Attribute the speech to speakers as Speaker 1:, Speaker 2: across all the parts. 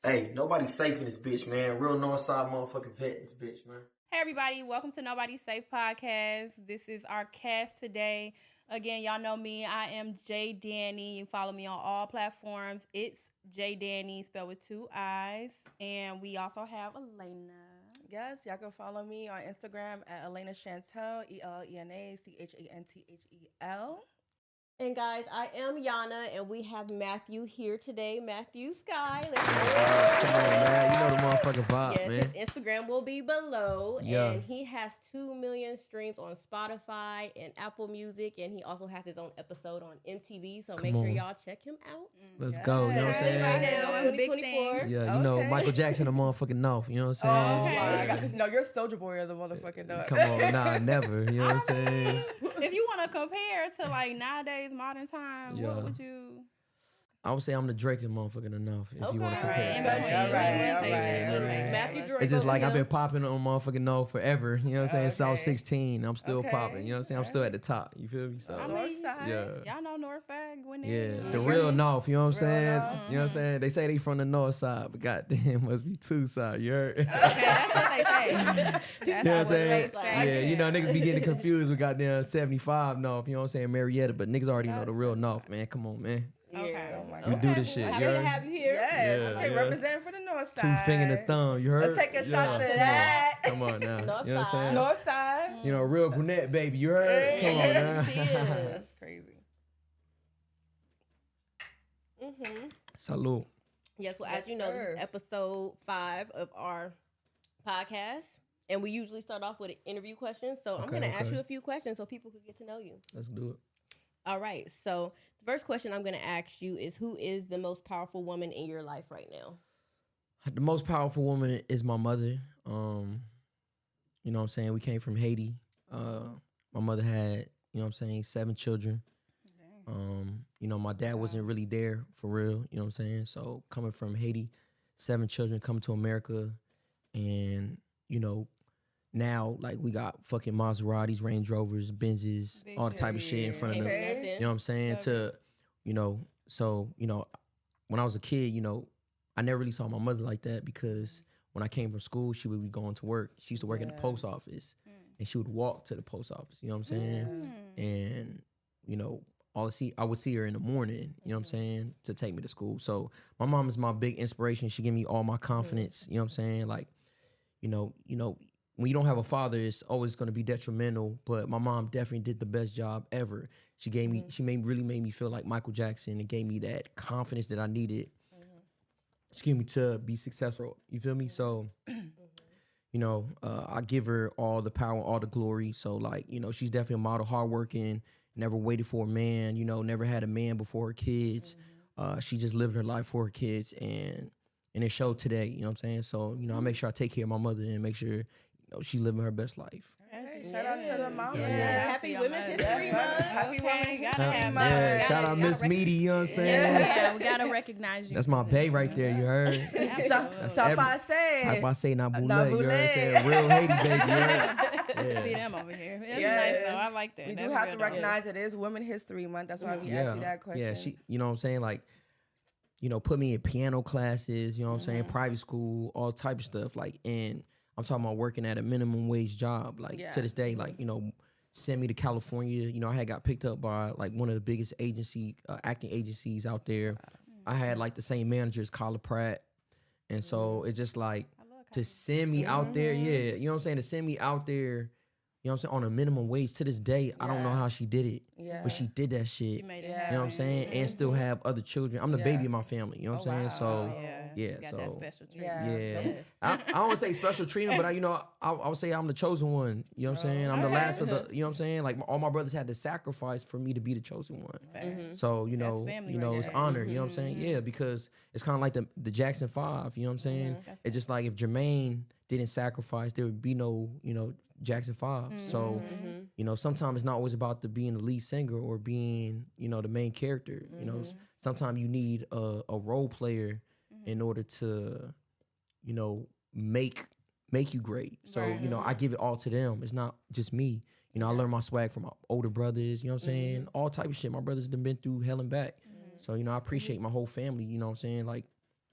Speaker 1: Hey, nobody's safe in this bitch, man. Real Northside motherfucking vet in this bitch, man.
Speaker 2: Hey everybody, welcome to Nobody Safe Podcast. This is our cast today. Again, y'all know me. I am J Danny. You follow me on all platforms. It's J Danny, spelled with 2 I's. And we also have Elena.
Speaker 3: Yes, y'all can follow me on Instagram at Elena Chantel, ELENACHANTHEL.
Speaker 4: And guys, I am Yana, and we have Matthew here today. Matthew Sky.
Speaker 1: Come on, man. You know the motherfucking vibe,
Speaker 4: Yes,
Speaker 1: man.
Speaker 4: his Instagram will be below.
Speaker 1: Yeah.
Speaker 4: And he has 2 million streams on Spotify and Apple Music. And he also has his own episode on MTV. So make sure
Speaker 1: on.
Speaker 4: y'all check him out.
Speaker 1: Let's go. You know what I'm saying?
Speaker 4: Right now,
Speaker 2: Doing big
Speaker 4: 2024.
Speaker 1: Yeah, you know,
Speaker 3: Okay.
Speaker 1: Michael Jackson, the motherfucking North. You know what I'm saying?
Speaker 2: Okay.
Speaker 3: No, you're Soldier Boy or the motherfucking dog.
Speaker 1: Come on, nah, never. You know what I'm saying?
Speaker 2: If you want to compare to like nowadays, modern time,
Speaker 1: Yeah.
Speaker 2: what would you?
Speaker 1: I would say I'm the Drake of motherfucking North. If you want to
Speaker 4: Okay.
Speaker 1: compare.
Speaker 2: in
Speaker 1: it.
Speaker 2: between.
Speaker 3: All right,
Speaker 2: We'll take it. We'll take it.
Speaker 4: Matthew Drake.
Speaker 1: It's just like I've
Speaker 4: over
Speaker 1: been popping on motherfucking North forever. You know what I'm saying? South
Speaker 3: Okay.
Speaker 1: 16. I'm still
Speaker 3: Okay.
Speaker 1: popping. You know what I'm saying? I'm still at the top. You feel me? So
Speaker 2: I mean,
Speaker 3: Northside.
Speaker 1: yeah.
Speaker 2: Y'all know Northside, Gwinnett.
Speaker 1: Yeah, the real North, you know what I'm
Speaker 3: Real
Speaker 1: saying?
Speaker 3: North.
Speaker 1: You know what I'm saying? They say they from the North side, but goddamn, must be 2 side, you heard?
Speaker 2: Okay, that's what they say. That's
Speaker 1: You know what I'm
Speaker 2: what
Speaker 1: saying?
Speaker 2: they say.
Speaker 1: Yeah, you know, niggas be getting confused with goddamn 75 North, you know what I'm saying? Marietta, but niggas already know the real North, man. Come on, man.
Speaker 2: Okay.
Speaker 3: Oh my
Speaker 1: We
Speaker 3: God.
Speaker 1: do this shit,
Speaker 4: Happy
Speaker 1: you
Speaker 4: to
Speaker 1: heard?
Speaker 4: have you here.
Speaker 3: Yes.
Speaker 1: Yeah,
Speaker 3: Okay,
Speaker 1: yeah.
Speaker 3: represent for the North
Speaker 1: Two
Speaker 3: Side.
Speaker 1: finger the thumb, you heard?
Speaker 3: Let's take a shot to
Speaker 1: come
Speaker 3: that.
Speaker 1: On. Come on now.
Speaker 4: North
Speaker 1: You know what I'm
Speaker 4: side.
Speaker 1: saying?
Speaker 3: North Side.
Speaker 1: You know, real Gwinnett, baby, you heard? Come on now.
Speaker 4: She is.
Speaker 3: That's crazy.
Speaker 4: Mm-hmm.
Speaker 1: Salute.
Speaker 4: Yes, well,
Speaker 3: Yes,
Speaker 4: as you know, this
Speaker 3: sir.
Speaker 4: is episode 5 of our podcast. And we usually start off with interview questions. So I'm
Speaker 1: Okay,
Speaker 4: going to ask
Speaker 1: okay.
Speaker 4: you a few questions so people can get to know you.
Speaker 1: Let's do it.
Speaker 4: All right. So the first question I'm going to ask you is, who is the most powerful woman in your life right now?
Speaker 1: The most powerful woman is my mother. You know what I'm saying? We came from Haiti. My mother had, you know what I'm saying, 7 children. You know, my dad wasn't really there for real, you know what I'm saying? So coming from Haiti, 7 children coming to America, and, you know, now like we got fucking Maseratis, Range Rovers, Benzes,
Speaker 2: Big
Speaker 1: all the type of shit in
Speaker 2: shit.
Speaker 1: front of them.
Speaker 3: Okay.
Speaker 1: You know what I'm saying?
Speaker 3: Okay.
Speaker 1: To, you know, so, you know, when I was a kid, you know, I never really saw my mother like that because when I came from school, she would be going to work. She used to work at the
Speaker 3: Yeah.
Speaker 1: post office and she would walk to the post office, you know what I'm saying? And, you know, I would see her in the morning, you know what I'm saying, to take me to school. So my mom is my big inspiration. She gave me all my confidence, you know what I'm saying? Like, you know, when you don't have a father, it's always going to be detrimental. But my mom definitely did the best job ever. She gave me, really made me feel like Michael Jackson and gave me that confidence that I needed. Excuse me, to be successful. You feel me? So, you know, I give her all the power, all the glory. So, like, you know, she's definitely a model, hardworking, never waited for a man. You know, never had a man before her kids. She just lived her life for her kids, and it showed today. You know what I'm saying? So, you know, I make sure I take care of my mother and make sure, you know, she living her best life.
Speaker 3: Hey, shout out to the mama.
Speaker 4: Yes. Happy Women's History Month.
Speaker 3: Happy
Speaker 2: Okay,
Speaker 3: Women's
Speaker 2: gotta
Speaker 3: History
Speaker 2: have
Speaker 3: Month.
Speaker 1: Yeah,
Speaker 2: Gotta-
Speaker 1: shout out
Speaker 2: gotta
Speaker 1: Miss
Speaker 2: rec-
Speaker 1: Meaty, you know what I'm saying?
Speaker 2: Yeah, we gotta recognize you.
Speaker 1: That's my bae right there, you heard?
Speaker 3: Sapase.
Speaker 1: Like I say, Nabule, you
Speaker 3: Nabule.
Speaker 1: heard what I'm saying? Real Haiti, baby, you heard?
Speaker 2: See
Speaker 1: Yeah.
Speaker 2: them over here. That's
Speaker 3: Yes.
Speaker 2: nice though. I like that.
Speaker 3: We
Speaker 2: That's
Speaker 3: do have
Speaker 2: real
Speaker 3: to
Speaker 2: dope.
Speaker 3: recognize it is Women's History Month. That's why we asked you that question.
Speaker 1: Yeah, she, you know what I'm saying? Like, you know, put me in piano classes, you know what I'm saying? Private school, all type of stuff. Like, and I'm talking about working at a minimum wage job. Like,
Speaker 3: Yeah.
Speaker 1: to this day, like, you know, send me to California. You know, I had got picked up by, like, one of the biggest acting agencies out there. I had, like, the same manager as Kyla Pratt. And so it's just like, to send me out there, yeah, you know what I'm saying? To send me out there, you know what I'm saying, on a minimum wage to this day, I don't know
Speaker 3: Yeah.
Speaker 1: how she did it.
Speaker 3: Yeah.
Speaker 1: But she did that shit.
Speaker 2: She made it
Speaker 3: You
Speaker 1: You know what I'm
Speaker 2: happen.
Speaker 1: saying? And still have other children. I'm the
Speaker 3: Yeah.
Speaker 1: baby of my family. You know what I'm saying?
Speaker 3: wow.
Speaker 1: So,
Speaker 2: Yeah,
Speaker 1: yeah,
Speaker 2: you got that
Speaker 1: so,
Speaker 2: special treatment.
Speaker 3: Yeah.
Speaker 1: yeah. I don't want to say special treatment, but I would say I'm the chosen one. You know what I'm saying? I'm the last of the, you know what I'm saying? Like, all my brothers had to sacrifice for me to be the chosen one. So, you know,
Speaker 2: family right
Speaker 1: it's
Speaker 2: there.
Speaker 1: honor. You know what I'm saying? Yeah, because it's kind of like the Jackson 5. You know what I'm saying? It's just like if Jermaine didn't sacrifice, there would be no, you know, Jackson 5. So, you know, sometimes it's not always about being the lead singer or being, you know, the main character. You know, sometimes you need a role player in order to, you know, make you great. So, you know, I give it all to them. It's not just me. You know, I learned my swag from my older brothers, you know what I'm saying? All type of shit. My brothers have been through hell and back. So, you know, I appreciate my whole family, you know what I'm saying? Like,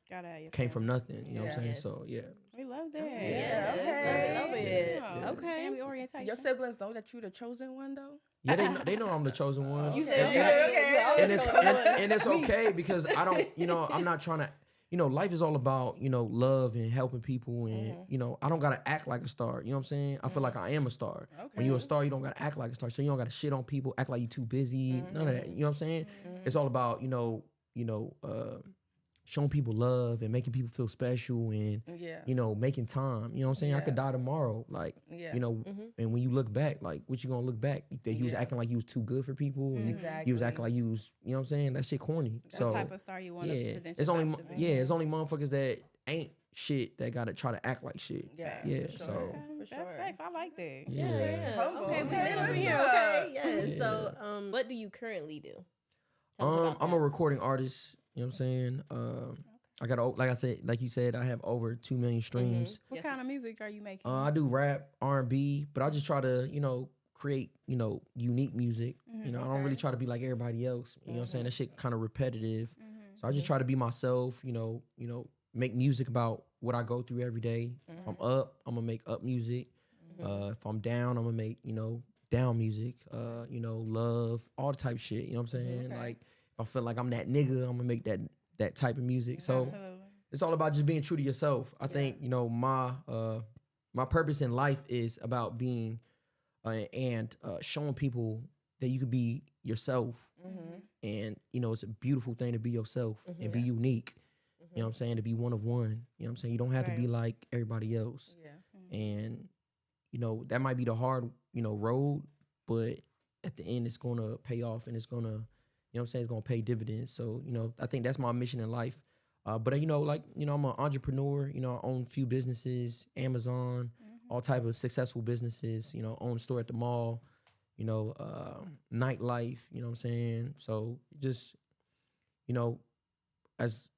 Speaker 2: Gotta have your
Speaker 1: came from
Speaker 2: family.
Speaker 1: nothing. You know what I'm saying?
Speaker 4: Yes.
Speaker 1: So yeah.
Speaker 2: We love that.
Speaker 3: Yeah,
Speaker 4: Yes,
Speaker 3: okay.
Speaker 4: love it.
Speaker 2: Yeah.
Speaker 4: Okay.
Speaker 2: Family orientation.
Speaker 3: Your siblings know that you the chosen one though.
Speaker 1: Yeah, they know I'm the chosen one.
Speaker 3: You
Speaker 4: said
Speaker 1: and it's okay because I don't, I'm not trying to, life is all about, love and helping people and, I don't got to act like a star. You know what I'm saying? I feel like I am a star. When you're a star, you don't got to act like a star. So you don't got to shit on people, act like you too busy, none of that. You know what I'm saying? It's all about, showing people love and making people feel special and, making time. You know what I'm saying? I could die tomorrow. Like, and when you look back, like, what you gonna look back? That you was acting like you was too good for people. And you was acting like you was, you know what I'm saying? That shit corny.
Speaker 2: What type of star you want to present
Speaker 1: it's
Speaker 2: yourself
Speaker 1: only,
Speaker 2: to be?
Speaker 1: it's only motherfuckers that ain't shit that gotta try to act like shit.
Speaker 3: Yeah,
Speaker 1: Yeah,
Speaker 3: for sure.
Speaker 1: so.
Speaker 2: Okay,
Speaker 3: For
Speaker 2: that's
Speaker 3: sure.
Speaker 2: facts. I like that.
Speaker 1: Yeah.
Speaker 3: Humble.
Speaker 4: Okay, we
Speaker 3: Okay,
Speaker 4: lit over
Speaker 3: what's
Speaker 4: here.
Speaker 3: up?
Speaker 4: Okay, yes.
Speaker 1: Yeah.
Speaker 4: So, what do you currently do? Tell us about
Speaker 1: I'm
Speaker 4: that.
Speaker 1: a recording artist. You know what I'm saying? I got, like you said, I have over 2 million streams.
Speaker 2: What
Speaker 4: Yes,
Speaker 2: kind of music are you making?
Speaker 1: I do rap, R&B, but I just try to, create, unique music. I don't really try to be like everybody else. You know what I'm saying? That shit kind of repetitive. So I just try to be myself, make music about what I go through every day. If I'm up, I'm gonna make up music. If I'm down, I'm gonna make, down music. Love, all the type shit. You know what I'm saying? Like if I feel like I'm that nigga, I'm gonna make that type of music. So
Speaker 2: Absolutely.
Speaker 1: it's all about just being true to yourself. I think, my purpose in life is about being and showing people that you could be yourself. And, it's a beautiful thing to be yourself and be unique. You know what I'm saying? To be one of one. You know what I'm saying? You don't have to be like everybody else.
Speaker 3: Yeah.
Speaker 1: And, that might be the hard, road, but at the end it's gonna pay off and it's gonna, you know what I'm saying, it's gonna pay dividends. So, I think that's my mission in life. But I'm an entrepreneur, I own a few businesses, Amazon, all type of successful businesses, own a store at the mall, nightlife, you know what I'm saying? So just, as,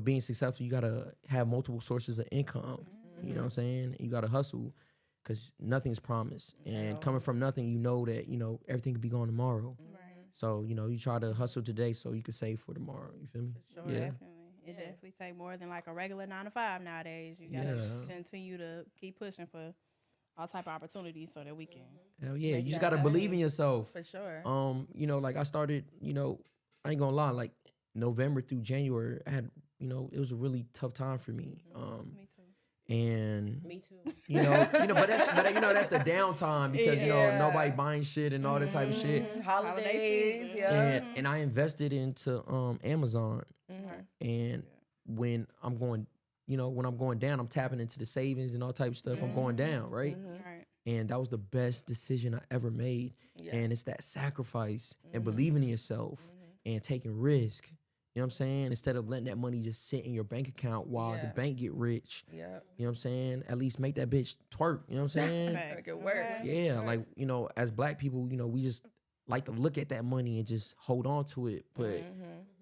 Speaker 1: being successful, you gotta have multiple sources of income, you know what I'm saying? You gotta hustle because nothing's promised. And coming from nothing, that, everything could be gone tomorrow. So, you try to hustle today so you can save for tomorrow. You feel me?
Speaker 3: Sure.
Speaker 1: Yeah.
Speaker 2: Definitely. It definitely take more than like a regular 9 to 5 nowadays. You gotta continue to keep pushing for all type of opportunities so that we can.
Speaker 1: Hell yeah.
Speaker 3: Make
Speaker 1: You just
Speaker 3: that
Speaker 1: gotta believe in
Speaker 3: money.
Speaker 1: yourself.
Speaker 3: For sure.
Speaker 1: Like I started, I ain't gonna lie, like November through January, I had, it was a really tough time for me.
Speaker 2: Me too.
Speaker 1: And
Speaker 4: Me too.
Speaker 1: that's the downtime because
Speaker 3: Yeah.
Speaker 1: nobody buying shit and all that type of shit.
Speaker 3: Holidays.
Speaker 2: season.
Speaker 3: Yeah.
Speaker 1: And I invested into Amazon. And when I'm going, when I'm going down, I'm tapping into the savings and all type of stuff. I'm going down, right?
Speaker 2: Right.
Speaker 1: And that was the best decision I ever made.
Speaker 3: Yeah.
Speaker 1: And it's that sacrifice and believing in yourself and taking risk. You know what I'm saying? Instead of letting that money just sit in your bank account while the
Speaker 3: Yeah.
Speaker 1: bank get rich.
Speaker 3: Yeah.
Speaker 1: You know what I'm saying? At least make that bitch twerk. You know what I'm saying?
Speaker 3: Make it work.
Speaker 1: Yeah, like, as black people, we just like to look at that money and just hold on to it. But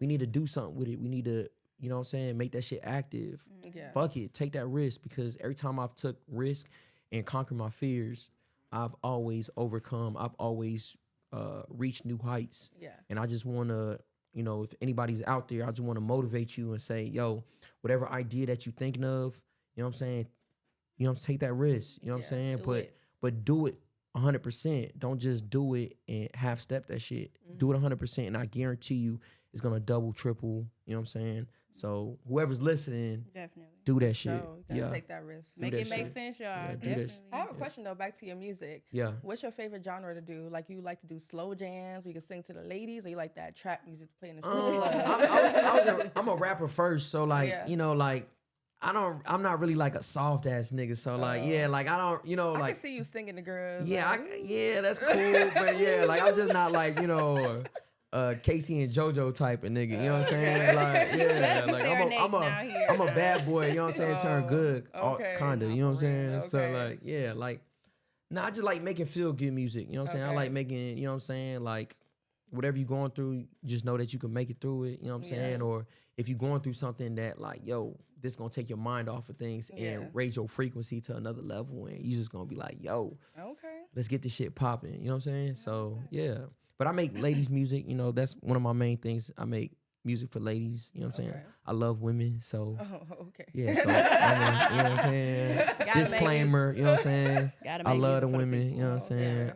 Speaker 1: we need to do something with it. We need to, you know what I'm saying, make that shit active.
Speaker 3: Yeah.
Speaker 1: Fuck it. Take that risk because every time I've took risk and conquered my fears, I've always overcome. I've always reached new heights.
Speaker 3: Yeah.
Speaker 1: And I just want to, if anybody's out there, I just want to motivate you and say, yo, whatever idea that you thinking of, you know what I'm saying, take that risk. You know what I'm saying? But do it 100%. Don't just do it and half step that shit. Do it 100%, and I guarantee you it's gonna double, triple. You know what I'm saying? So whoever's listening,
Speaker 2: Definitely.
Speaker 1: do that shit.
Speaker 3: So you gotta take that risk.
Speaker 2: Make
Speaker 1: that
Speaker 2: it make
Speaker 1: shit.
Speaker 2: sense, y'all.
Speaker 1: Yeah, do that
Speaker 2: Definitely.
Speaker 1: shit.
Speaker 3: I have a question though, back to your music.
Speaker 1: Yeah.
Speaker 3: What's your favorite genre to do? Like you like to do slow jams where you can sing to the ladies, or you like that trap music to play in the strip club?
Speaker 1: I'm a rapper first, so like
Speaker 3: Yeah.
Speaker 1: like I'm not really like a soft ass nigga. So like like I don't
Speaker 3: I
Speaker 1: like
Speaker 3: can see you singing to girls.
Speaker 1: yeah
Speaker 3: like,
Speaker 1: that's cool, but like I'm just not like Casey and JoJo type of nigga. You know what I'm saying? Like
Speaker 2: Better be
Speaker 1: like
Speaker 2: serenading out here.
Speaker 1: I'm a bad boy. You know what I'm saying? Turn good,
Speaker 3: okay.
Speaker 1: kinda. You know what I'm saying? So
Speaker 3: Okay.
Speaker 1: like I just like making feel good music. You know what I'm saying? I
Speaker 3: Okay.
Speaker 1: like making. You know what I'm saying? Like whatever you're going through, just know that you can make it through it. You know what I'm saying? Or if you're going through something that like, yo, this gonna take your mind off of things and raise your frequency to another level, and you just gonna be like, yo,
Speaker 3: Okay.
Speaker 1: let's get this shit popping. You know what I'm saying? So yeah. But I make ladies music. That's one of my main things. I make music for ladies. You know what I'm saying?
Speaker 3: Okay.
Speaker 1: I love women, so
Speaker 3: Oh, okay.
Speaker 1: yeah. So you know what I'm saying?
Speaker 2: Gotta
Speaker 1: Disclaimer. You know what I'm saying?
Speaker 2: Gotta
Speaker 1: I
Speaker 2: make
Speaker 1: love
Speaker 2: music
Speaker 1: the
Speaker 2: for the
Speaker 1: women.
Speaker 2: people.
Speaker 1: You know what I'm saying?
Speaker 3: Yeah.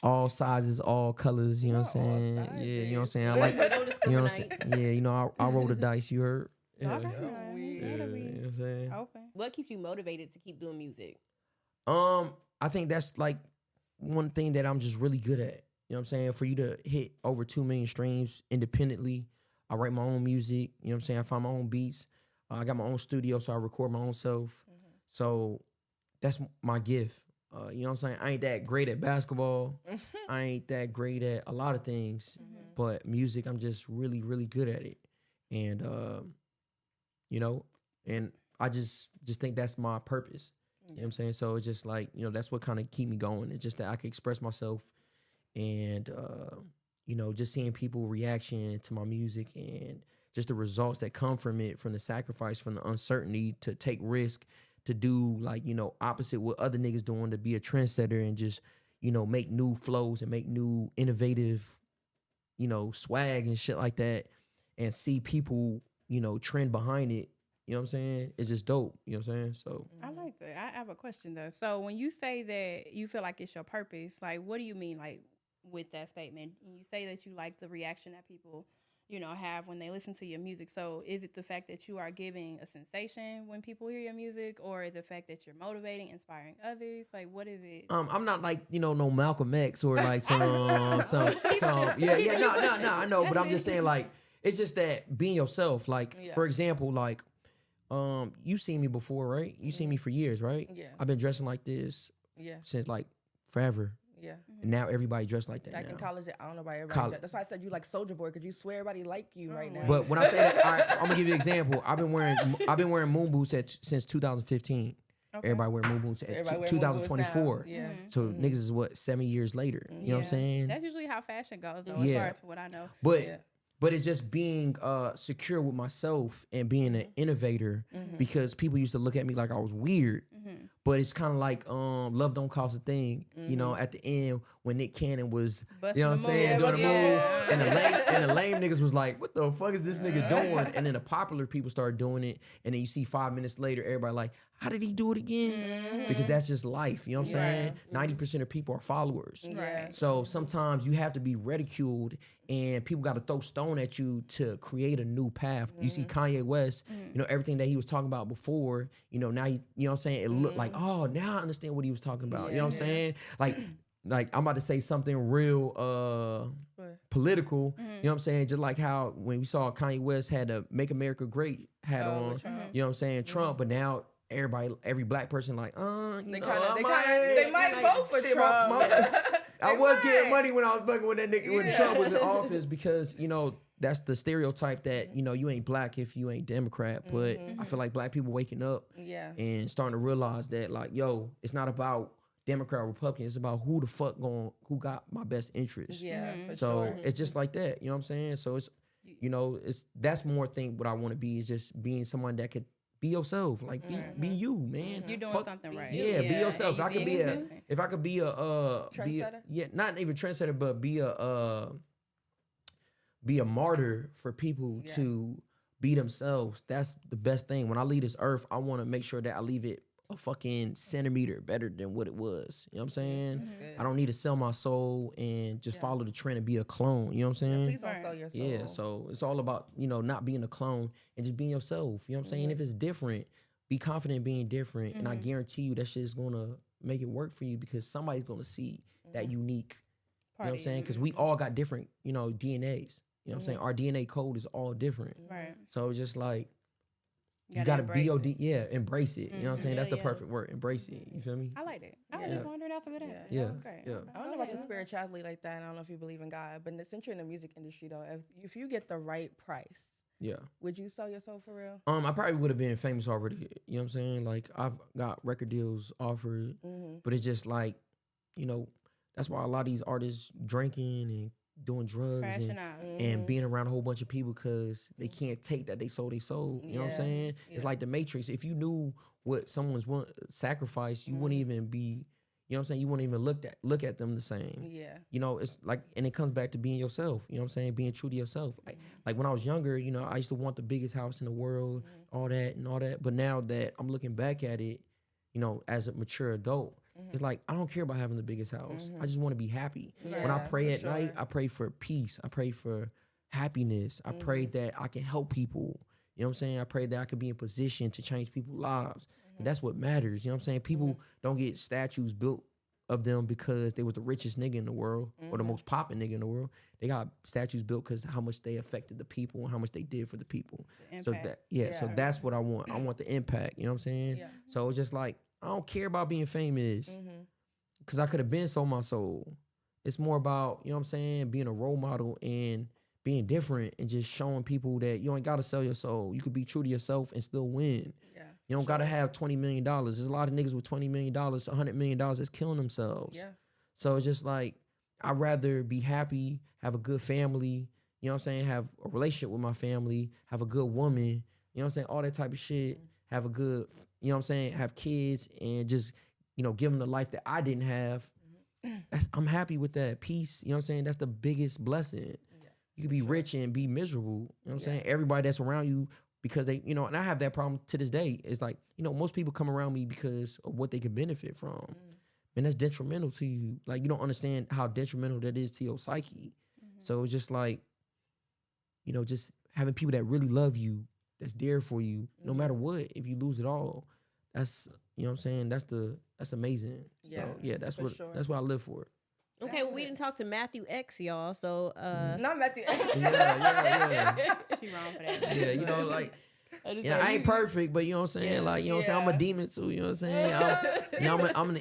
Speaker 1: All sizes, all colors. You know what I'm
Speaker 3: Not all
Speaker 1: saying? Yeah. You know what I'm saying? I
Speaker 3: sizes.
Speaker 1: like.
Speaker 4: We don't
Speaker 1: You know what I'm saying?
Speaker 4: discriminate.
Speaker 1: Yeah. You know, I roll the dice. You heard? Yeah.
Speaker 2: Okay.
Speaker 3: Oh, we-
Speaker 1: Yeah, you know what I'm saying?
Speaker 2: Open.
Speaker 4: What keeps you motivated to keep doing music?
Speaker 1: I think that's like one thing that I'm just really good at. You know what I'm saying? For you to hit over 2 million streams independently, I write my own music. You know what I'm saying? I find my own beats. I got my own studio, so I record my own self. So that's my gift. You know what I'm saying? I ain't that great at basketball. I ain't that great at a lot of things. But music, I'm just really, really good at it. And, you know, and I just think that's my purpose. You know what I'm saying? So it's just like, you know, that's what kind of keep me going. It's just that I can express myself and, you know, just seeing people reaction to my music and just the results that come from it, from the sacrifice, from the uncertainty to take risk, to do like, you know, opposite what other niggas doing, to be a trendsetter and just, you know, make new flows and make new innovative, you know, swag and shit like that and see people, you know, trend behind it. You know what I'm saying? It's just dope. You know what I'm saying? So
Speaker 2: I like that. I have a question though. So when you say that you feel like it's your purpose, like what do you mean like with that statement? You say that you like the reaction that people, you know, have when they listen to your music. So is it the fact that you are giving a sensation when people hear your music, or is it the fact that you're motivating, inspiring others? Like what is it?
Speaker 1: I'm not like, you know, no Malcolm X or like some no, I know, but I'm just saying like it's just that being yourself. Like for example, like you seen me before, right? You seen me for years, right?
Speaker 3: Yeah.
Speaker 1: I've been dressing like this
Speaker 3: Yeah.
Speaker 1: since like forever.
Speaker 3: Yeah.
Speaker 1: And now everybody dressed like that.
Speaker 3: Back
Speaker 1: now.
Speaker 3: in college, I don't know about everybody.
Speaker 1: College.
Speaker 3: That's why I said you like Soldier Boy, because you swear everybody like you right now.
Speaker 1: But when I say that, I'm gonna give you an example. I've been wearing moon boots since 2015.
Speaker 2: Okay.
Speaker 1: Everybody wearing moon boots
Speaker 3: Everybody
Speaker 1: at
Speaker 3: wear
Speaker 1: 2024.
Speaker 3: moon boots now. Yeah.
Speaker 1: So niggas is what 7 years later. You know what I'm
Speaker 2: Yeah.
Speaker 1: saying?
Speaker 2: That's usually how fashion goes though, as
Speaker 1: Yeah.
Speaker 2: far as what I know.
Speaker 1: But it's just being secure with myself and being an innovator, because people used to look at me like I was weird. But it's kind of like love don't cost a thing. You know, at the end when Nick Cannon was,
Speaker 2: Busting
Speaker 1: you know what I'm
Speaker 2: the
Speaker 1: saying,
Speaker 2: move.
Speaker 1: doing the move, and the lame niggas was like, what the fuck is this nigga doing? And then the popular people started doing it, and then you see 5 minutes later, everybody like, how did he do it again? Because that's just life. You know what I'm saying? 90% of people are followers.
Speaker 3: Right.
Speaker 1: So sometimes you have to be ridiculed, and people got to throw stone at you to create a new path. You see Kanye West, you know, everything that he was talking about before, you know, now you know what I'm saying? It looked like, oh, now I understand what he was talking about. You know what I'm saying? Like I'm about to say something real political. You know what I'm saying? Just like how when we saw Kanye West had a Make America Great hat on, you know what I'm saying? Trump, but now every black person like,
Speaker 3: They might vote for
Speaker 1: shit,
Speaker 3: Trump.
Speaker 1: I was getting money when I was fucking with that nigga when Trump was in office, because, you know, that's the stereotype that, you know, you ain't black if you ain't Democrat. But I feel like black people waking up and starting to realize that, like, yo, it's not about Democrat or Republican. It's about who the fuck who got my best interest.
Speaker 3: Yeah. For
Speaker 1: So
Speaker 3: sure.
Speaker 1: it's just like that. You know what I'm saying? So it's, you know, that's more thing what I want to be, is just being someone that could be yourself. Like be you, man.
Speaker 2: You're doing something right.
Speaker 1: Yeah, be yourself.
Speaker 2: And
Speaker 1: If I could be a
Speaker 3: trendsetter?
Speaker 1: not even trendsetter, but be a martyr for people to be themselves. That's the best thing. When I leave this earth, I want to make sure that I leave it a fucking centimeter better than what it was. You know what I'm saying? I don't need to sell my soul and just follow the trend and be a clone. You know what I'm saying?
Speaker 3: Please don't sell your soul.
Speaker 1: Yeah, so it's all about, you know, not being a clone and just being yourself. You know what I'm saying? If it's different, be confident in being different. And I guarantee you that shit is going to make it work for you, because somebody's going to see that unique. You know what I'm saying? Because we all got different, you know, DNAs. You know what I'm saying? Our DNA code is all different.
Speaker 2: Right.
Speaker 1: So it's just like, you
Speaker 2: gotta
Speaker 1: gotta embrace it. You know what I'm saying? That's the
Speaker 2: Yeah.
Speaker 1: perfect word. Embrace it. You feel me?
Speaker 2: I like it. I was just wondering, that's a good answer.
Speaker 1: Yeah.
Speaker 2: Okay.
Speaker 1: Yeah.
Speaker 3: I don't know about your spirituality like that, and I don't know if you believe in God, but since you're in the music industry though, if you get the right price,
Speaker 1: Yeah.
Speaker 3: would you sell your soul for real?
Speaker 1: I probably would have been famous already. You know what I'm saying? Like, I've got record deals offered, but it's just like, you know, that's why a lot of these artists drinking and doing drugs
Speaker 2: Crashing out.
Speaker 1: and being around a whole bunch of people, because they can't take that they sold their soul. You know what I'm saying? It's like the Matrix. If you knew what someone's sacrificed, you wouldn't even be, you know what I'm saying, you won't even look at them the same.
Speaker 3: Yeah.
Speaker 1: You know, it's like, and it comes back to being yourself. You know what I'm saying? Being true to yourself. Like when I was younger, you know, I used to want the biggest house in the world, all that. But now that I'm looking back at it, you know, as a mature adult, it's like, I don't care about having the biggest house. I just want to be happy. When I pray at night, I pray for peace. I pray for happiness. I pray that I can help people. You know what I'm saying? I pray that I could be in position to change people's lives. And that's what matters. You know what I'm saying? People don't get statues built of them because they was the richest nigga in the world or the most popping nigga in the world. They got statues built because how much they affected the people and how much they did for the people. So so that's what I want. I want the impact. You know what I'm saying?
Speaker 3: Yeah.
Speaker 1: So it's just like, I don't care about being famous because I could have been sold my soul. It's more about, you know what I'm saying, being a role model and being different and just showing people that you ain't got to sell your soul. You could be true to yourself and still win.
Speaker 3: Yeah.
Speaker 1: You don't got to have $20 million. There's a lot of niggas with $20 million, $100 million that's killing themselves.
Speaker 3: Yeah.
Speaker 1: So it's just like, I'd rather be happy, have a good family, you know what I'm saying, have a relationship with my family, have a good woman, you know what I'm saying, all that type of shit, have a good, you know what I'm saying, have kids and just, you know, give them the life that I didn't have. I'm happy with that. Peace, you know what I'm saying, that's the biggest blessing. You could be rich and be miserable. You know what I'm saying? Everybody that's around you because they, you know, and I have that problem to this day. It's like, you know, most people come around me because of what they could benefit from. And that's detrimental to you. Like, you don't understand how detrimental that is to your psyche. So it's just like, you know, just having people that really love you, that's there for you, no matter what, if you lose it all. That's, you know what I'm saying? That's amazing.
Speaker 3: Yeah,
Speaker 1: So yeah, that's what
Speaker 3: sure.
Speaker 1: that's what I live for.
Speaker 4: Okay, well, we didn't talk to Matthew X, y'all. So,
Speaker 3: Not Matthew X.
Speaker 1: Yeah.
Speaker 2: She wrong for that.
Speaker 1: Yeah, you know, like, I ain't perfect, but you know what I'm saying? Like, you know what I'm saying? I'm a demon too, you know what I'm saying?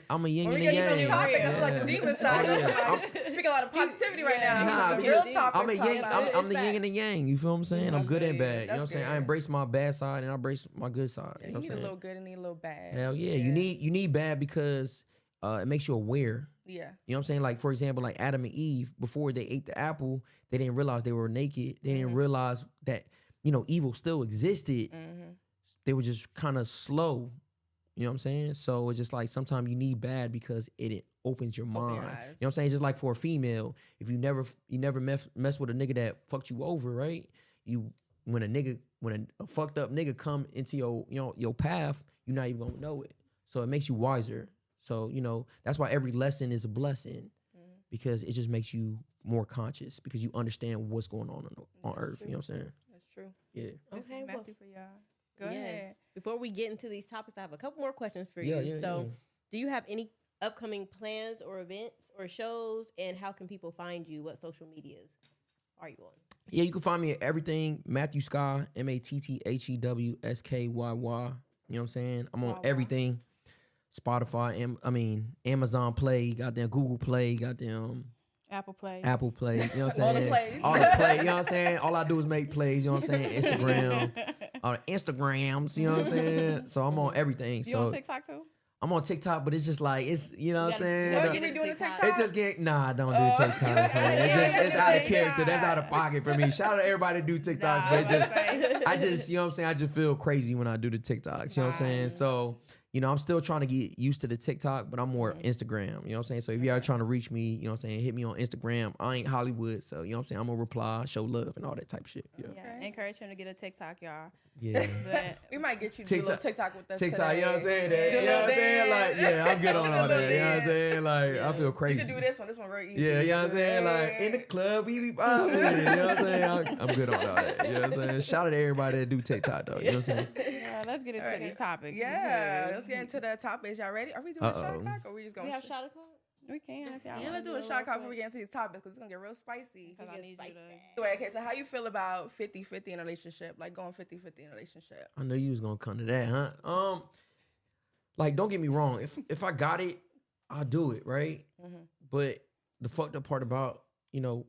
Speaker 1: I'm a yin and a yang.
Speaker 3: Topic, I feel like the demon side.
Speaker 1: Yeah.
Speaker 3: Speaking a lot of positivity right now.
Speaker 1: Nah,
Speaker 3: Real topics.
Speaker 1: I'm a yang. I'm the
Speaker 3: facts.
Speaker 1: yin and the yang. You feel what I'm saying? I'm good and bad. You know what I'm
Speaker 3: That's
Speaker 1: saying? I
Speaker 3: good.
Speaker 1: embrace my bad side and I embrace my good side.
Speaker 3: Yeah,
Speaker 1: You know
Speaker 3: you
Speaker 1: what I'm
Speaker 3: need a little
Speaker 1: saying?
Speaker 3: good and need a little bad.
Speaker 1: Hell yeah. You need bad because it makes you aware.
Speaker 3: Yeah.
Speaker 1: You know what I'm saying? Like, for example, like Adam and Eve, before they ate the apple, they didn't realize they were naked. They didn't realize that, you know, evil still existed. They were just kind of slow. You know what I'm saying? So it's just like sometimes you need bad because it opens your mind. You know what I'm saying? It's just like for a female, if you never mess with a nigga that fucked you over, right? When a fucked up nigga come into your path, you're not even gonna know it. So it makes you wiser. So, you know, that's why every lesson is a blessing because it just makes you more conscious because you understand what's going on earth. You know what I'm saying?
Speaker 3: That's true.
Speaker 1: Yeah.
Speaker 4: Okay, well,
Speaker 2: Matthew for y'all. Go ahead.
Speaker 4: Before we get into these topics, I have a couple more questions for you. Do you have any upcoming plans or events or shows, and how can people find you? What social medias are you on?
Speaker 1: Yeah, you can find me at everything. Matthew Sky, MattheWskyy. You know what I'm saying? I'm on everything. Spotify, Amazon Play, goddamn Google Play, goddamn
Speaker 2: Apple Play.
Speaker 1: You know what I'm saying?
Speaker 3: All the plays.
Speaker 1: All the play, you know what I'm saying? All I do is make plays, you know what I'm saying? Instagram, all the Instagrams, you know what I'm saying? So I'm on everything.
Speaker 2: You
Speaker 1: So
Speaker 2: on TikTok too?
Speaker 1: I'm on TikTok, but it's just like, it's, you know what I'm saying?
Speaker 3: What, you be doing the TikTok?
Speaker 1: It just get, nah, I don't do TikTok. It's out of character. That's out of pocket for me. Shout out to everybody that do TikToks, but I just, you know what I'm saying? I just feel crazy when I do the TikToks, you know what I'm saying? So, you know, I'm still trying to get used to the TikTok, but I'm more Instagram, you know what I'm saying? So if you are trying to reach me, you know what I'm saying, hit me on Instagram. I ain't Hollywood, so, you know what I'm saying? I'm going to reply, show love, and all that type of shit. Yeah.
Speaker 2: Encourage him to get a TikTok, y'all.
Speaker 1: Yeah.
Speaker 2: But
Speaker 3: We might get you to do a little TikTok with us
Speaker 1: TikTok,
Speaker 3: today.
Speaker 1: you know what I'm saying? You know what I'm saying? Like, yeah, I'm good on all that. You know what I'm saying? Like, I feel crazy.
Speaker 3: You can do this one real easy.
Speaker 1: Yeah, you know what I'm saying? Like, in the club, we be popping. You know what I'm saying? I'm good on all that. You know what I'm saying? Shout out to everybody that do TikTok, though. You know what I'm saying?
Speaker 2: yeah, let's get into these topics.
Speaker 3: Yeah, let's get into the topics. Y'all ready? Are we doing a shot clock or are we just going
Speaker 4: We
Speaker 3: to
Speaker 4: have shot o'clock?
Speaker 2: We can if y'all
Speaker 3: Yeah, let's do a shot clock before we get into these topics because it's going to get real spicy.
Speaker 2: Because I need you to.
Speaker 3: Anyway, okay, so how you feel about 50-50 in a relationship? Like going 50-50 in a relationship?
Speaker 1: I know you was gonna come to that, huh? Like, don't get me wrong. If I got it, I'll do it, right? But the fucked up part about, you know,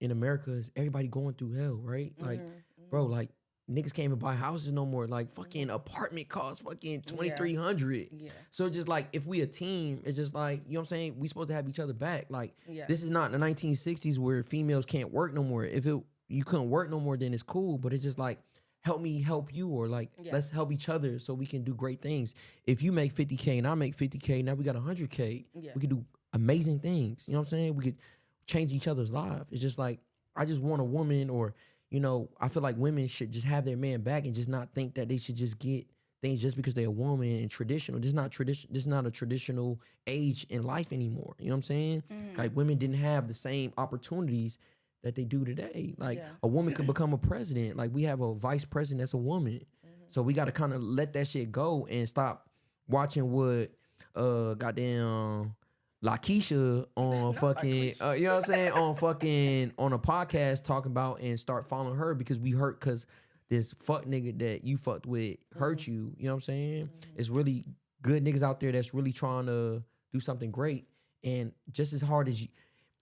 Speaker 1: in America is everybody going through hell, right? Like, bro, like niggas can't even buy houses no more. Like, fucking apartment costs fucking $2,300.
Speaker 3: Yeah.
Speaker 1: So it's just like, if we a team, it's just like, you know what I'm saying? We supposed to have each other back. Like,
Speaker 3: Yeah.
Speaker 1: this is not the 1960s where females can't work no more. If you couldn't work no more, then it's cool. But it's just like, help me help you, or like let's help each other so we can do great things. If you make 50K and I make 50K, now we got 100K. We could do amazing things. You know what I'm saying? We could change each other's lives. It's just like, I just want a woman, or, you know, I feel like women should just have their man back and just not think that they should just get things just because they're a woman and traditional. This is not tradition. This is not a traditional age in life anymore. You know what I'm saying? Like, women didn't have the same opportunities that they do today. Like, a woman could become a president. Like, we have a vice president that's a woman. So we got to kind of let that shit go and stop watching what goddamn LaKeisha on fucking, you know what I'm saying, on a podcast talking about, and start following her because we hurt because this fuck nigga that you fucked with hurt you. You know what I'm saying? It's really good niggas out there that's really trying to do something great. And just as hard as you,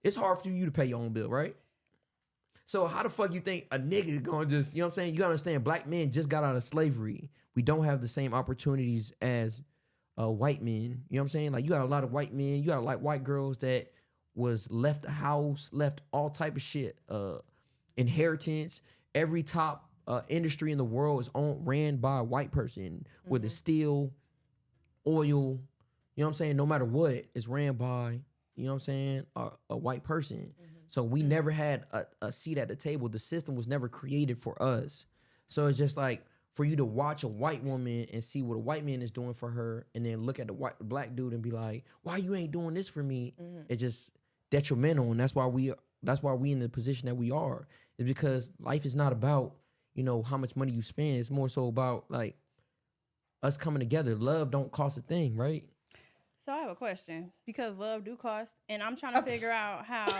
Speaker 1: it's hard for you to pay your own bill, right? So how the fuck you think a nigga gonna just, you know what I'm saying? You gotta understand, black men just got out of slavery. We don't have the same opportunities as white men. You know what I'm saying? Like, you got a lot of white men, you got like white girls that was left the house, left all type of shit, inheritance. Every top industry in the world is ran by a white person, whether steel, oil, you know what I'm saying? No matter what, it's ran by, you know what I'm saying, a white person. So we never had a seat at the table. The system was never created for us. So it's just like, for you to watch a white woman and see what a white man is doing for her, and then look at the black dude and be like, why you ain't doing this for me? It's just detrimental. And that's why we in the position that we are. It's because life is not about, you know, how much money you spend. It's more so about like us coming together. Love don't cost a thing, right?
Speaker 2: So I have a question, because love do cost, and I'm trying to figure out how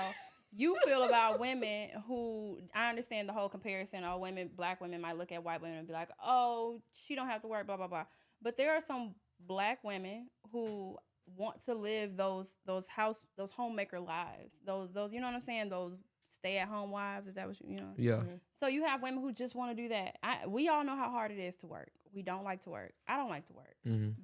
Speaker 2: you feel about women who, I understand the whole comparison. Oh, black women might look at white women and be like, oh, she don't have to work, blah, blah, blah. But there are some black women who want to live those homemaker lives. Those, you know what I'm saying? Those stay-at-home wives. Is that what you know?
Speaker 1: Yeah.
Speaker 2: So you have women who just want to do that. We all know how hard it is to work. We don't like to work. I don't like to work.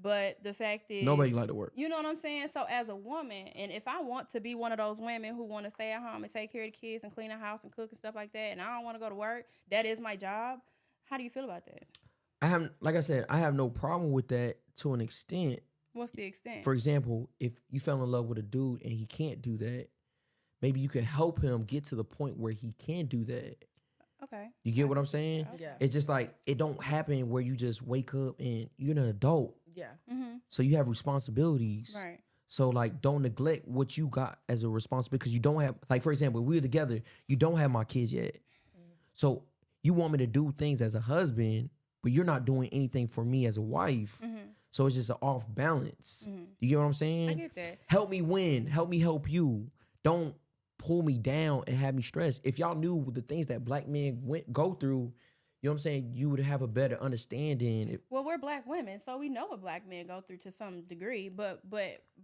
Speaker 2: But the fact is,
Speaker 1: nobody like to work.
Speaker 2: You know what I'm saying? So as a woman, and if I want to be one of those women who want to stay at home and take care of the kids and clean the house and cook and stuff like that, and I don't want to go to work, that is my job. How do you feel about that?
Speaker 1: Like I said, I have no problem with that to an extent.
Speaker 2: What's the extent?
Speaker 1: For example, if you fell in love with a dude and he can't do that, maybe you can help him get to the point where he can do that.
Speaker 2: Okay.
Speaker 1: You get what I'm saying?
Speaker 3: Yeah.
Speaker 1: It's just like, it don't happen where you just wake up and you're an adult.
Speaker 3: Yeah.
Speaker 1: So you have responsibilities.
Speaker 2: Right.
Speaker 1: So like, don't neglect what you got as a responsibility, because you don't have, like, for example, we're together, you don't have my kids yet. So you want me to do things as a husband, but you're not doing anything for me as a wife. So it's just an off balance. You get what I'm saying?
Speaker 2: I get that.
Speaker 1: Help me win. Help me help you. Don't pull me down and have me stressed. If y'all knew the things that black men go through, you know what I'm saying, you would have a better understanding.
Speaker 2: Well, we're black women, so we know what black men go through to some degree. But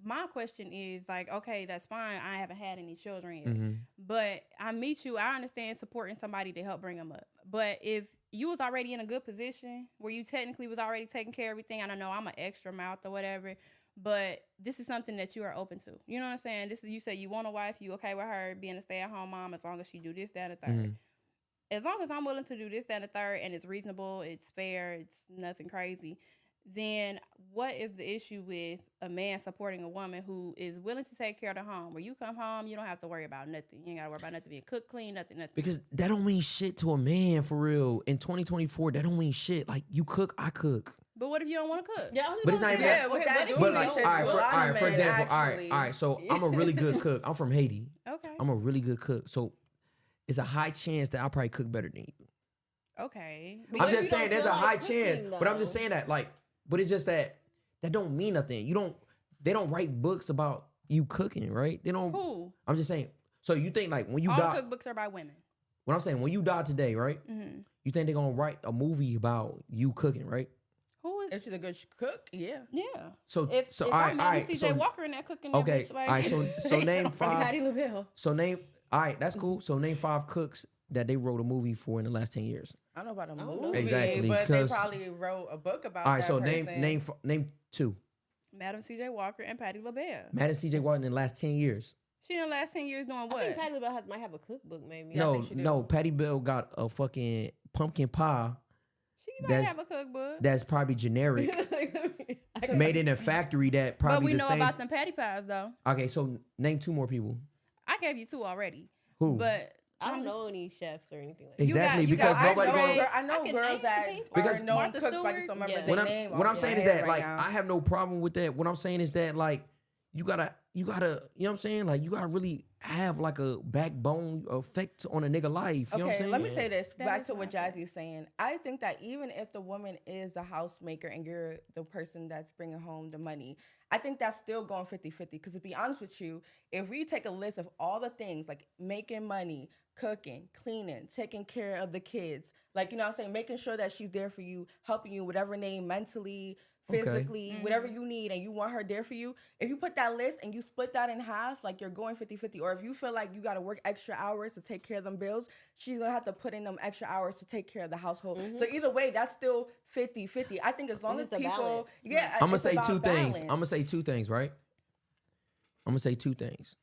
Speaker 2: my question is, like, okay, that's fine. I haven't had any children yet. But I meet you. I understand supporting somebody to help bring them up. But if you was already in a good position where you technically was already taking care of everything, I don't know, I'm an extra mouth or whatever, but this is something that you are open to. You know what I'm saying? This is, you say you want a wife, you okay with her being a stay-at-home mom as long as she do this, that, and the third. As long as I'm willing to do this, that, and the third, and it's reasonable, it's fair, it's nothing crazy, then what is the issue with a man supporting a woman who is willing to take care of the home? Where you come home, you don't have to worry about nothing. You ain't got to worry about nothing being cooked, clean, nothing.
Speaker 1: Because that don't mean shit to a man, for real. In 2024, that don't mean shit. Like, you cook, I cook.
Speaker 2: But what if you don't want to cook?
Speaker 4: Yeah,
Speaker 1: but it's not even that. But like, all right, for example, all
Speaker 3: actually.
Speaker 1: right. So I'm a really good cook. I'm from Haiti.
Speaker 2: Okay.
Speaker 1: I'm a really good cook. So it's a high chance that I'll probably cook better than you.
Speaker 2: Okay.
Speaker 1: I'm just saying there's a high chance, but I'm just saying that, like, but it's just that don't mean nothing. They don't write books about you cooking, right? They don't.
Speaker 2: Who?
Speaker 1: I'm just saying. So you think, like, when you
Speaker 2: all
Speaker 1: die,
Speaker 2: cookbooks are by women.
Speaker 1: What I'm saying, when you die today, right? You think they're gonna write a movie about you cooking, right?
Speaker 2: Who is?
Speaker 3: If she's a good cook, yeah.
Speaker 2: Yeah.
Speaker 1: So
Speaker 2: if
Speaker 1: all
Speaker 2: I'm
Speaker 1: right,
Speaker 2: CJ Walker in that cooking,
Speaker 1: okay,
Speaker 2: that bitch, like,
Speaker 1: all right. So name 5.
Speaker 4: Patty LaBelle.
Speaker 1: So name. All right, that's cool. So name 5 cooks that they wrote a movie for in the last 10 years.
Speaker 3: I don't know about a
Speaker 4: know.
Speaker 3: movie,
Speaker 1: Exactly,
Speaker 3: but they
Speaker 1: 'cause-
Speaker 3: probably wrote a book about.
Speaker 1: All right,
Speaker 3: that
Speaker 1: so
Speaker 3: person.
Speaker 1: name 2.
Speaker 2: Madam CJ Walker and Patty LaBelle.
Speaker 1: Madam CJ Walker in the last 10 years.
Speaker 2: She in the last 10 years doing
Speaker 4: I
Speaker 2: what?
Speaker 4: think Patty LaBelle might have a cookbook, maybe.
Speaker 1: No, Patty Bell got a fucking pumpkin pie
Speaker 2: She might have a cookbook.
Speaker 1: That's probably generic. Made in a factory that probably
Speaker 2: But we
Speaker 1: the
Speaker 2: know
Speaker 1: same.
Speaker 2: about them patty pies though.
Speaker 1: Okay, so name 2 more people.
Speaker 2: I gave you 2 already.
Speaker 1: Who?
Speaker 2: But
Speaker 4: I don't
Speaker 2: I'm
Speaker 4: know any chefs or anything like that.
Speaker 1: Exactly,
Speaker 2: you
Speaker 1: because
Speaker 2: got
Speaker 1: nobody
Speaker 2: Andre.
Speaker 1: going.
Speaker 3: I know
Speaker 2: I can
Speaker 3: girls
Speaker 2: name
Speaker 3: that
Speaker 2: some people.
Speaker 1: Because
Speaker 3: are known
Speaker 2: Martha
Speaker 3: cooks, but I just
Speaker 2: Stewart.
Speaker 3: don't remember
Speaker 4: Yeah.
Speaker 3: their
Speaker 1: What
Speaker 3: name.
Speaker 1: I'm
Speaker 3: off
Speaker 1: saying
Speaker 3: my
Speaker 1: is that
Speaker 3: head
Speaker 1: like
Speaker 3: right now.
Speaker 1: I have no problem with that. What I'm saying is that like you gotta, you know what I'm saying? Like you gotta really have like a backbone effect on a nigga life. You know what I'm
Speaker 3: Okay,
Speaker 1: saying?
Speaker 3: let me say this
Speaker 2: That
Speaker 3: back
Speaker 2: is
Speaker 3: to what
Speaker 2: not
Speaker 3: Jazzy is saying. I think that even if the woman is the housemaker and you're the person that's bringing home the money, I think that's still going 50-50. Because to be honest with you, if we take a list of all the things like making money, cooking, cleaning, taking care of the kids, like, you know what I'm saying, making sure that she's there for you, helping you, whatever name, mentally, physically, whatever you need, and you want her there for you. If you put that list and you split that in half, like you're going 50-50. Or if you feel like you got to work extra hours to take care of them bills, she's going to have to put in them extra hours to take care of the household. So either way, that's still 50-50. I think as long as
Speaker 4: It's a
Speaker 3: people,
Speaker 4: balance.
Speaker 1: I'm gonna
Speaker 3: it's
Speaker 1: say
Speaker 3: about
Speaker 1: 2 things.
Speaker 3: balance.
Speaker 1: I'm gonna say 2 things, right? I'm gonna say 2 things.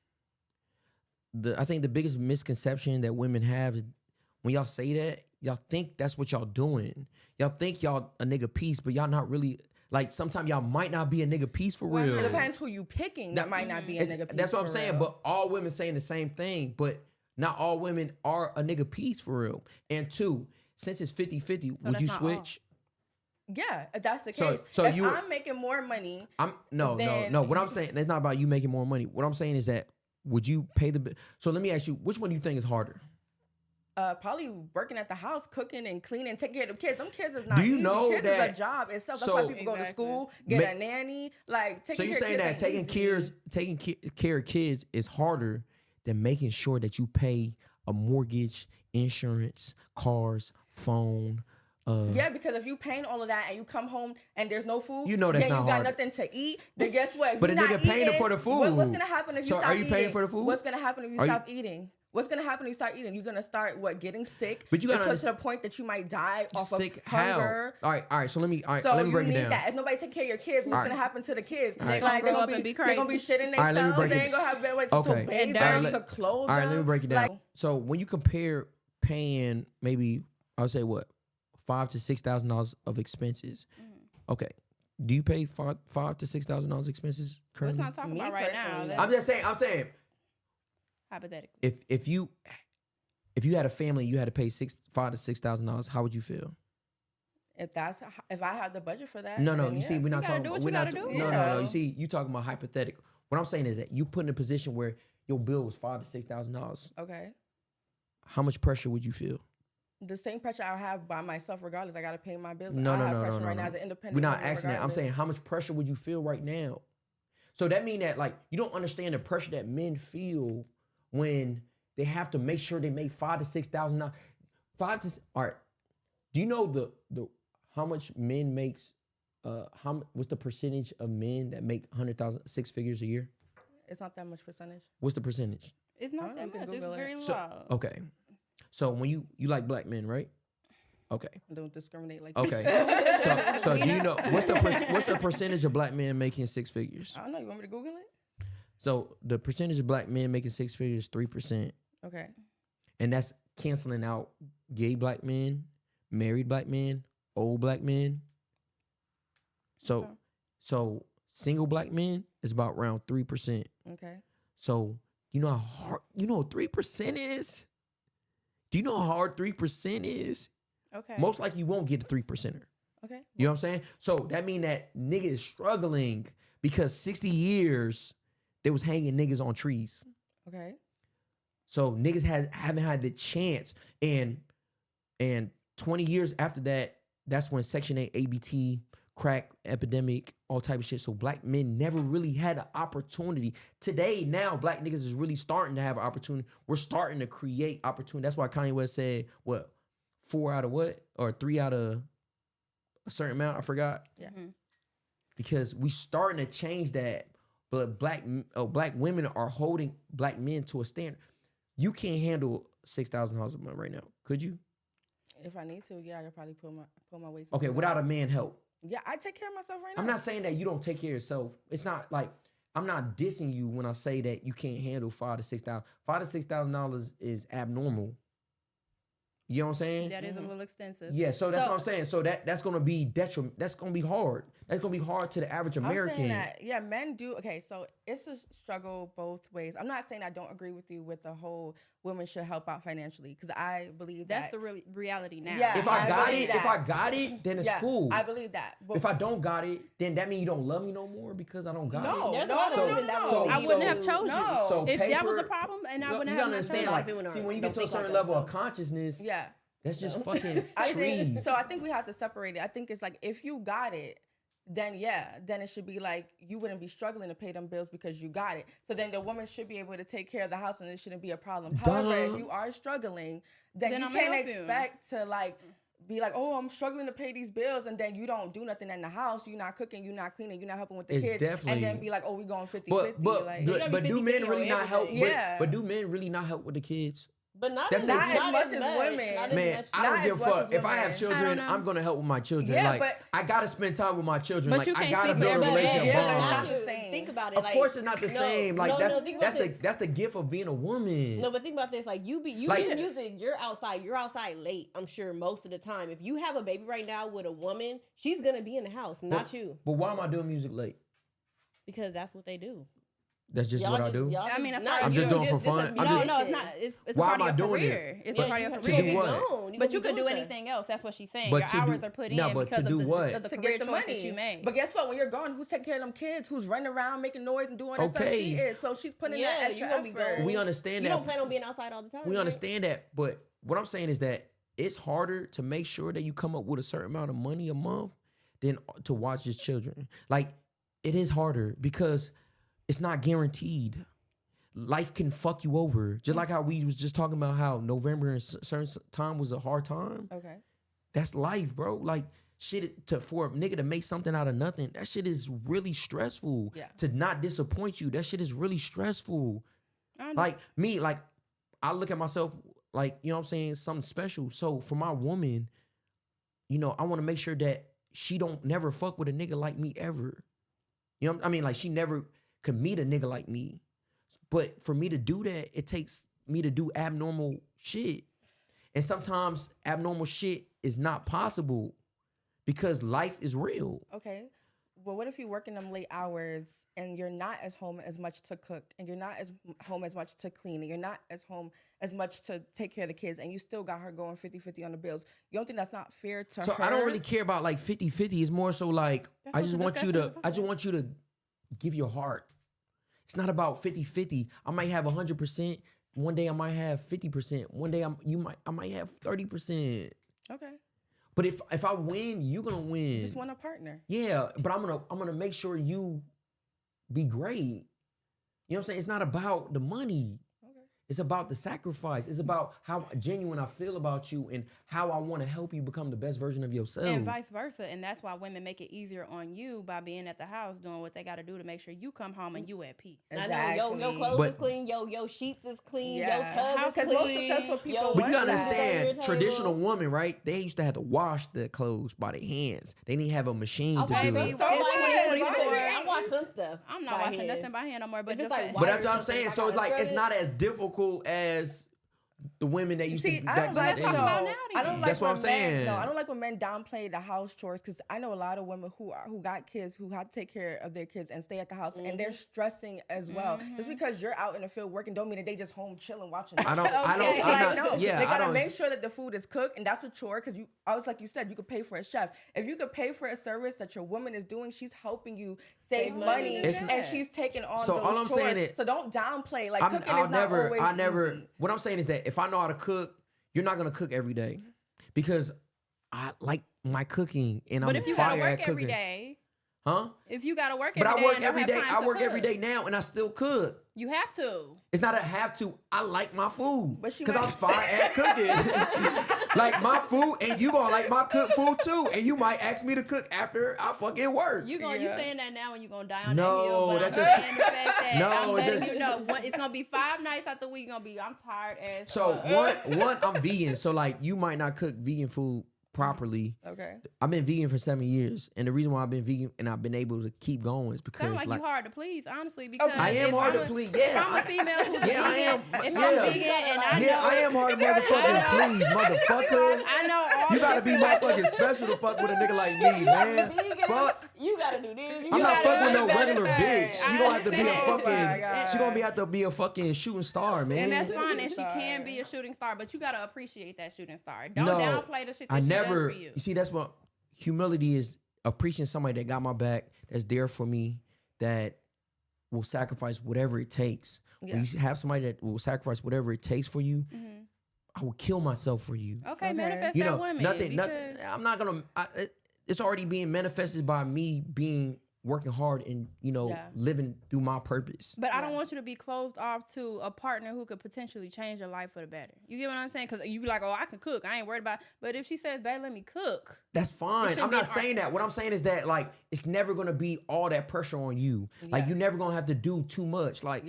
Speaker 1: I think the biggest misconception that women have is when y'all say that, y'all think that's what y'all doing. Y'all think y'all a nigga piece, but y'all not really. Like sometimes y'all might not be a nigga piece for real.
Speaker 3: It depends who you picking. That might not be a nigga piece.
Speaker 1: That's what I'm
Speaker 3: for
Speaker 1: saying.
Speaker 3: real.
Speaker 1: But all women saying the same thing, but not all women are a nigga piece for real. And 2, since it's 50-50, would
Speaker 2: that's
Speaker 1: you
Speaker 2: not all.
Speaker 1: switch?
Speaker 3: Yeah, if that's the
Speaker 1: So-
Speaker 3: case.
Speaker 1: so
Speaker 3: if
Speaker 1: you-
Speaker 3: I'm making more money,
Speaker 1: No.
Speaker 3: then
Speaker 1: What I'm saying, it's not about you making more money. What I'm saying is that would you pay the bill? So let me ask you, which one do you think is harder?
Speaker 3: probably working at the house, cooking and cleaning, taking care of the kids. Them kids is not
Speaker 1: Do you
Speaker 3: easy.
Speaker 1: know
Speaker 3: kids
Speaker 1: that-
Speaker 3: is a job itself. That's
Speaker 1: so-
Speaker 3: why people go to
Speaker 2: Exactly.
Speaker 3: school, get
Speaker 1: Ma-
Speaker 3: a nanny. Like taking
Speaker 1: So you're
Speaker 3: care
Speaker 1: saying
Speaker 3: of
Speaker 1: that
Speaker 3: kids
Speaker 1: taking care of kids is harder than making sure that you pay a mortgage, insurance, cars, phone.
Speaker 3: Yeah, because if you paying all of that and you come home and there's no food,
Speaker 1: You know that's
Speaker 3: then
Speaker 1: not
Speaker 3: you got
Speaker 1: hard.
Speaker 3: nothing to eat. Then guess what? If
Speaker 1: But
Speaker 3: you're
Speaker 1: a
Speaker 3: not
Speaker 1: nigga paying
Speaker 3: eating,
Speaker 1: for the
Speaker 3: What's
Speaker 1: food.
Speaker 3: gonna happen if you
Speaker 1: So
Speaker 3: stop
Speaker 1: are you
Speaker 3: eating?
Speaker 1: paying for the food?
Speaker 3: What's gonna happen if you
Speaker 1: Are you-
Speaker 3: stop eating? What's gonna happen if you start eating? You're gonna start getting sick.
Speaker 1: But you gotta
Speaker 3: to the point that you might die off
Speaker 1: sick
Speaker 3: of
Speaker 1: how?
Speaker 3: hunger.
Speaker 1: All right. So let me
Speaker 3: So
Speaker 1: let me
Speaker 3: you
Speaker 1: break it
Speaker 3: need
Speaker 1: down.
Speaker 3: that. If nobody take care of your kids, what's
Speaker 1: All right.
Speaker 3: gonna happen to the kids?
Speaker 1: right.
Speaker 2: They gonna grow up and be
Speaker 3: They're gonna be
Speaker 2: crazy.
Speaker 3: shitting
Speaker 1: All right, let me
Speaker 3: themselves.
Speaker 1: break
Speaker 3: They
Speaker 1: it-
Speaker 3: ain't gonna have bedwetting
Speaker 1: Okay.
Speaker 3: to bathe
Speaker 2: And
Speaker 3: them,
Speaker 2: dirt.
Speaker 3: to clothe
Speaker 1: All right,
Speaker 3: them.
Speaker 1: let me break it down.
Speaker 3: Like,
Speaker 1: So when you compare paying maybe I would say what $5,000 to $6,000 of expenses. Okay, do you pay $5,000 to $6,000 expenses
Speaker 2: Let's
Speaker 1: currently?
Speaker 2: not talk
Speaker 3: Me
Speaker 2: about right now.
Speaker 3: personally,
Speaker 2: Let's-
Speaker 1: I'm just saying. I'm saying
Speaker 2: hypothetically.
Speaker 1: if you had a family, you had to pay $5,000 to $6,000. How would you feel?
Speaker 3: if I have the budget for that,
Speaker 1: No.
Speaker 3: then
Speaker 1: You
Speaker 3: yeah.
Speaker 1: see, we're not
Speaker 2: gotta
Speaker 1: talking.
Speaker 2: do
Speaker 1: About,
Speaker 2: what
Speaker 1: we're
Speaker 2: you
Speaker 1: not.
Speaker 2: gotta do.
Speaker 1: No.
Speaker 3: Yeah.
Speaker 1: You see, you talking about hypothetical. What I'm saying is that you put in a position where your bill was $5,000 to $6,000.
Speaker 3: Okay.
Speaker 1: How much pressure would you feel?
Speaker 3: The same pressure I have by myself, regardless. I gotta pay my bills.
Speaker 1: No,
Speaker 3: I
Speaker 1: no,
Speaker 3: have
Speaker 1: no,
Speaker 3: pressure
Speaker 1: no,
Speaker 3: right
Speaker 1: no.
Speaker 3: now as an independent.
Speaker 1: We're not
Speaker 3: woman,
Speaker 1: asking that. I'm
Speaker 3: regardless.
Speaker 1: saying how much pressure would you feel right now? So that mean that like you don't understand the pressure that men feel when they have to make sure they make $5,000 to $6,000. All right. Do you know the how much men makes? What's the percentage of men that make 100,000 6 figures a year?
Speaker 3: It's not that much percentage.
Speaker 1: What's the percentage?
Speaker 2: It's
Speaker 3: I
Speaker 2: not
Speaker 3: don't
Speaker 2: that
Speaker 3: know,
Speaker 2: much.
Speaker 3: you
Speaker 2: It's
Speaker 3: can Google it.
Speaker 2: very
Speaker 1: So
Speaker 2: low.
Speaker 1: okay. So when you like black men, right? Okay.
Speaker 3: Don't discriminate like
Speaker 1: Okay.
Speaker 3: that.
Speaker 1: So do you know what's the percentage of black men making 6 figures?
Speaker 3: I don't know. You want me to Google it?
Speaker 1: So the percentage of black men making 6 figures is 3%,
Speaker 3: Okay.
Speaker 1: and that's canceling out gay black men, married black men, old black men. So
Speaker 2: Okay.
Speaker 1: so single black men is about around 3%.
Speaker 3: Okay.
Speaker 1: So you know how hard 3% is? Do you know how hard 3% is?
Speaker 2: Okay.
Speaker 1: Most likely you won't get a 3%er.
Speaker 3: Okay.
Speaker 1: You know what I'm saying? So that mean that nigga is struggling because 60 years they was hanging niggas on trees.
Speaker 3: Okay.
Speaker 1: So niggas haven't had the chance. And 20 years after that, that's when Section 8, ABT, crack epidemic, all type of shit. So black men never really had an opportunity. Today, now, black niggas is really starting to have an opportunity. We're starting to create opportunity. That's why Kanye West said, what, 4 out of what? Or 3 out of a certain amount? I forgot.
Speaker 3: Yeah.
Speaker 2: Mhm.
Speaker 1: Because we starting to change that. But black women are holding black men to a standard. You can't handle $6,000 a month right now, could you?
Speaker 3: If I need to, yeah, I could probably pull my weight. to
Speaker 1: Okay,
Speaker 3: do that.
Speaker 1: without a man help.
Speaker 3: Yeah, I take care of myself right now.
Speaker 1: I'm not saying that you don't take care of yourself. It's not like I'm not dissing you when I say that you can't handle $5,000 to $6,000. $5,000 to $6,000 is abnormal. You know what I'm saying?
Speaker 2: That is a little extensive.
Speaker 1: Yeah, so that's what I'm saying. So that's gonna be detriment. That's gonna be hard. That's gonna be hard to the average American.
Speaker 3: I'm saying that, yeah, men do. Okay, so it's a struggle both ways. I'm not saying I don't agree with you with the whole women should help out financially, because I believe
Speaker 2: that's the reality now.
Speaker 3: Yeah,
Speaker 1: if I got it, then it's cool.
Speaker 3: I believe that. But
Speaker 1: if I don't got it, then that means you don't love me no more because I don't got it.
Speaker 3: No.
Speaker 2: I wouldn't have chosen you.
Speaker 1: So
Speaker 2: if that was a problem, and I wouldn't have
Speaker 1: understand. Like, see, when you get to a certain level of consciousness, that's just fucking trees.
Speaker 3: So I think we have to separate it. I think it's like, if you got it, then it should be like you wouldn't be struggling to pay them bills because you got it. So then the woman should be able to take care of the house and it shouldn't be a problem. However, if you are struggling, then you can't expect to like be like, oh, I'm struggling to pay these bills, and then you don't do nothing in the house. You're not cooking, you're not cleaning, you're not helping with the kids, and then be like, oh, we going 50-50.
Speaker 1: But do men really not help? But do men really not help with the kids?
Speaker 4: But not
Speaker 3: as much as women.
Speaker 1: Man, I don't give a fuck. If I have children, I'm gonna help with my children.
Speaker 3: Yeah,
Speaker 1: like,
Speaker 3: but
Speaker 1: I gotta spend time with my children.
Speaker 2: But
Speaker 1: like,
Speaker 2: you can't
Speaker 1: I gotta
Speaker 2: speak
Speaker 1: build
Speaker 2: for
Speaker 1: a relationship
Speaker 3: everybody.
Speaker 1: bond.
Speaker 3: Not the same.
Speaker 4: Think about it.
Speaker 1: Of course, it's not the same. Like that's the gift of being a woman.
Speaker 4: No, but think about this. Like you be music. You're outside late. I'm sure most of the time. If you have a baby right now with a woman, she's gonna be in the house, not you.
Speaker 1: But why am I doing music late?
Speaker 4: Because that's what they do.
Speaker 1: That's just what I do.
Speaker 2: I mean,
Speaker 1: I'm just doing it for fun.
Speaker 2: No, it's not. It's a part of your career. It's a part of your career.
Speaker 1: To do what?
Speaker 2: But you could do anything else. That's what she's saying. Your hours are put in because of the career choice that you made.
Speaker 3: But guess what? When you're gone, who's taking care of them kids? Who's running around making noise and doing that stuff? She is. So she's putting that extra effort.
Speaker 1: We understand that.
Speaker 4: You don't plan on being outside all the time.
Speaker 1: We understand that. But what I'm saying is that it's harder to make sure that you come up with a certain amount of money a month than to watch his children. Like, it is harder because it's not guaranteed. Life can fuck you over. Just like how we was just talking about how November and certain time was a hard time.
Speaker 3: Okay.
Speaker 1: That's life, bro. Like, shit, for a nigga to make something out of nothing, that shit is really stressful.
Speaker 3: Yeah.
Speaker 1: To not disappoint you, that shit is really stressful. Like, me, like, I look at myself like, you know what I'm saying, something special. So for my woman, you know, I want to make sure that she don't never fuck with a nigga like me ever. You know what I mean? Like, she never could meet a nigga like me. But for me to do that, it takes me to do abnormal shit. And sometimes abnormal shit is not possible because life is real.
Speaker 3: Okay. Well, what if you work in them late hours and you're not as home as much to cook, and you're not as home as much to clean, and you're not as home as much to take care of the kids, and you still got her going 50-50 on the bills? You don't think that's not fair to her?
Speaker 1: So I don't really care about like 50-50. It's more so like, I just want you to give your heart. It's not about 50-50. I might have 100%. One day I might have 50%. One day I might have 30%.
Speaker 3: Okay.
Speaker 1: But if I win, you're gonna win.
Speaker 3: You just want a partner.
Speaker 1: Yeah, but I'm gonna make sure you be great. You know what I'm saying? It's not about the money. It's about the sacrifice. It's about how genuine I feel about you and how I want to help you become the best version of yourself.
Speaker 2: And vice versa. And that's why women make it easier on you by being at the house doing what they got to do to make sure you come home and you at peace.
Speaker 3: Exactly.
Speaker 4: I know your clothes is clean, your sheets is clean, your tub is clean.
Speaker 3: Because most successful people
Speaker 1: But you gotta understand, traditional women, right? They used to have to wash their clothes by their hands. They didn't have a machine to do it.
Speaker 4: I watch some stuff.
Speaker 2: I'm not washing nothing by hand no more. But
Speaker 1: that's what I'm saying. So it's like, it's not as difficult as the women that used to.
Speaker 3: I don't like
Speaker 1: that's what I'm saying.
Speaker 3: No, I don't like when men downplay the house chores, because I know a lot of women who got kids who have to take care of their kids and stay at the house, and they're stressing as well. Just because you're out in the field working don't mean that they just home chilling watching.
Speaker 1: I don't.
Speaker 3: They gotta make sure that the food is cooked, and that's a chore. Because like you said, you could pay for a chef. If you could pay for a service that your woman is doing, she's helping you save money, and she's taking on those
Speaker 1: all I'm
Speaker 3: chores.
Speaker 1: saying is,
Speaker 3: so don't downplay. Like, cooking is not always easy.
Speaker 1: What I'm saying is that if I know how to cook, you're not gonna cook every day, because I like my cooking and I'm fire at cooking.
Speaker 2: But if you gotta work every day,
Speaker 1: huh?
Speaker 2: If you gotta work every day,
Speaker 1: but I work every day. I work every day now, and I still cook.
Speaker 2: You have to.
Speaker 1: It's not a have to. I like my food because I'm fire at cooking. Like my food, and you gonna like my cooked food too, and you might ask me to cook after I fucking work.
Speaker 2: You saying that now, and you gonna die on
Speaker 1: that
Speaker 2: hill. But
Speaker 1: that's
Speaker 2: I'm
Speaker 1: just
Speaker 2: saying the fact that I'm letting
Speaker 1: just,
Speaker 2: you know it's gonna be 5 nights out the week. I'm tired as
Speaker 1: so one I'm vegan, so like you might not cook vegan food properly.
Speaker 3: Okay.
Speaker 1: I've been vegan for 7 years, and the reason why I've been vegan and I've been able to keep going is because
Speaker 2: Sound like you hard to please, honestly. Because
Speaker 1: I am hard to please. Yeah,
Speaker 2: if I'm a female who's
Speaker 1: I am.
Speaker 2: if I'm vegan and I know,
Speaker 1: I am hard to motherfucking please, motherfucker.
Speaker 2: I know all
Speaker 1: You gotta be motherfucking special to fuck with a nigga like me, man. Fuck.
Speaker 4: You gotta do this.
Speaker 1: I'm not fucking with no regular bitch.
Speaker 2: I
Speaker 1: She gonna have to be a
Speaker 2: understand.
Speaker 1: fucking. She gonna have to be a fucking shooting star, man.
Speaker 2: And that's fine, and she can be a shooting star, but you gotta appreciate that shooting star. Don't
Speaker 1: No,
Speaker 2: downplay the shit that
Speaker 1: I
Speaker 2: she
Speaker 1: never.
Speaker 2: does for you.
Speaker 1: You see, that's what humility is. Appreciating somebody that got my back, that's there for me, that will sacrifice whatever it takes. When you have somebody that will sacrifice whatever it takes for you, I will kill myself for you.
Speaker 2: Okay, manifest
Speaker 1: You
Speaker 2: that
Speaker 1: know,
Speaker 2: woman.
Speaker 1: nothing.
Speaker 2: because-
Speaker 1: I'm not gonna. It's already being manifested by me working hard and living through my purpose.
Speaker 2: But I don't want you to be closed off to a partner who could potentially change your life for the better. You get what I'm saying? Because you be like, oh, I can cook. I ain't worried about. But if she says, babe, let me cook.
Speaker 1: That's fine.
Speaker 2: shouldn't
Speaker 1: I'm
Speaker 2: be
Speaker 1: not
Speaker 2: an
Speaker 1: saying that.
Speaker 2: argument.
Speaker 1: What I'm saying is that like it's never gonna be all that pressure on you. Like you're never gonna have to do too much. Like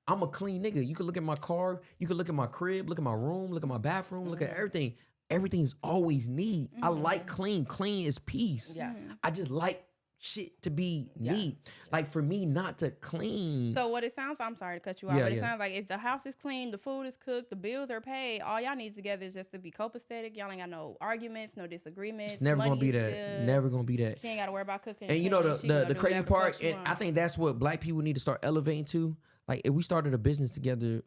Speaker 1: I'm a clean nigga. You can look at my car. You can look at my crib. Look at my room. Look at my bathroom. Look at everything. Everything's always neat. I like clean. Clean is peace.
Speaker 3: Yeah.
Speaker 1: I just like shit to be neat. Like for me not to clean.
Speaker 2: So what it sounds, I'm sorry to cut you off,
Speaker 1: Yeah,
Speaker 2: but it
Speaker 1: yeah.
Speaker 2: sounds like if the house is clean, the food is cooked, the bills are paid, all y'all need together is just to be copacetic. Y'all ain't got no arguments, no disagreements.
Speaker 1: It's never
Speaker 2: money
Speaker 1: gonna be
Speaker 2: is
Speaker 1: that.
Speaker 2: good.
Speaker 1: Never gonna be that.
Speaker 2: She ain't got to worry about cooking.
Speaker 1: And you know
Speaker 2: cleaning. She gonna
Speaker 1: the
Speaker 2: do
Speaker 1: crazy
Speaker 2: whatever the
Speaker 1: part,
Speaker 2: fuck she
Speaker 1: and I
Speaker 2: want.
Speaker 1: think that's what black people need to start elevating to. Like if we started a business together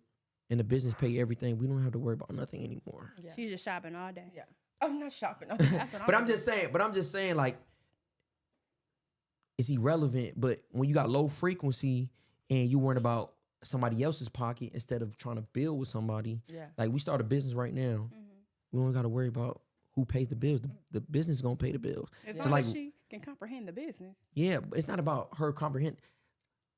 Speaker 1: and the business pay everything, we don't have to worry about nothing anymore.
Speaker 2: She's just shopping all day.
Speaker 3: Yeah. I'm not shopping.
Speaker 2: That's what
Speaker 1: But I'm just saying, like, it's irrelevant. But when you got low frequency and you worrying about somebody else's pocket instead of trying to build with somebody, like we start a business right now, we don't got to worry about who pays the bills. The business is gonna pay the bills.
Speaker 2: As
Speaker 1: So
Speaker 2: long
Speaker 1: like,
Speaker 2: as she can comprehend the business.
Speaker 1: yeah, but it's not about her comprehend.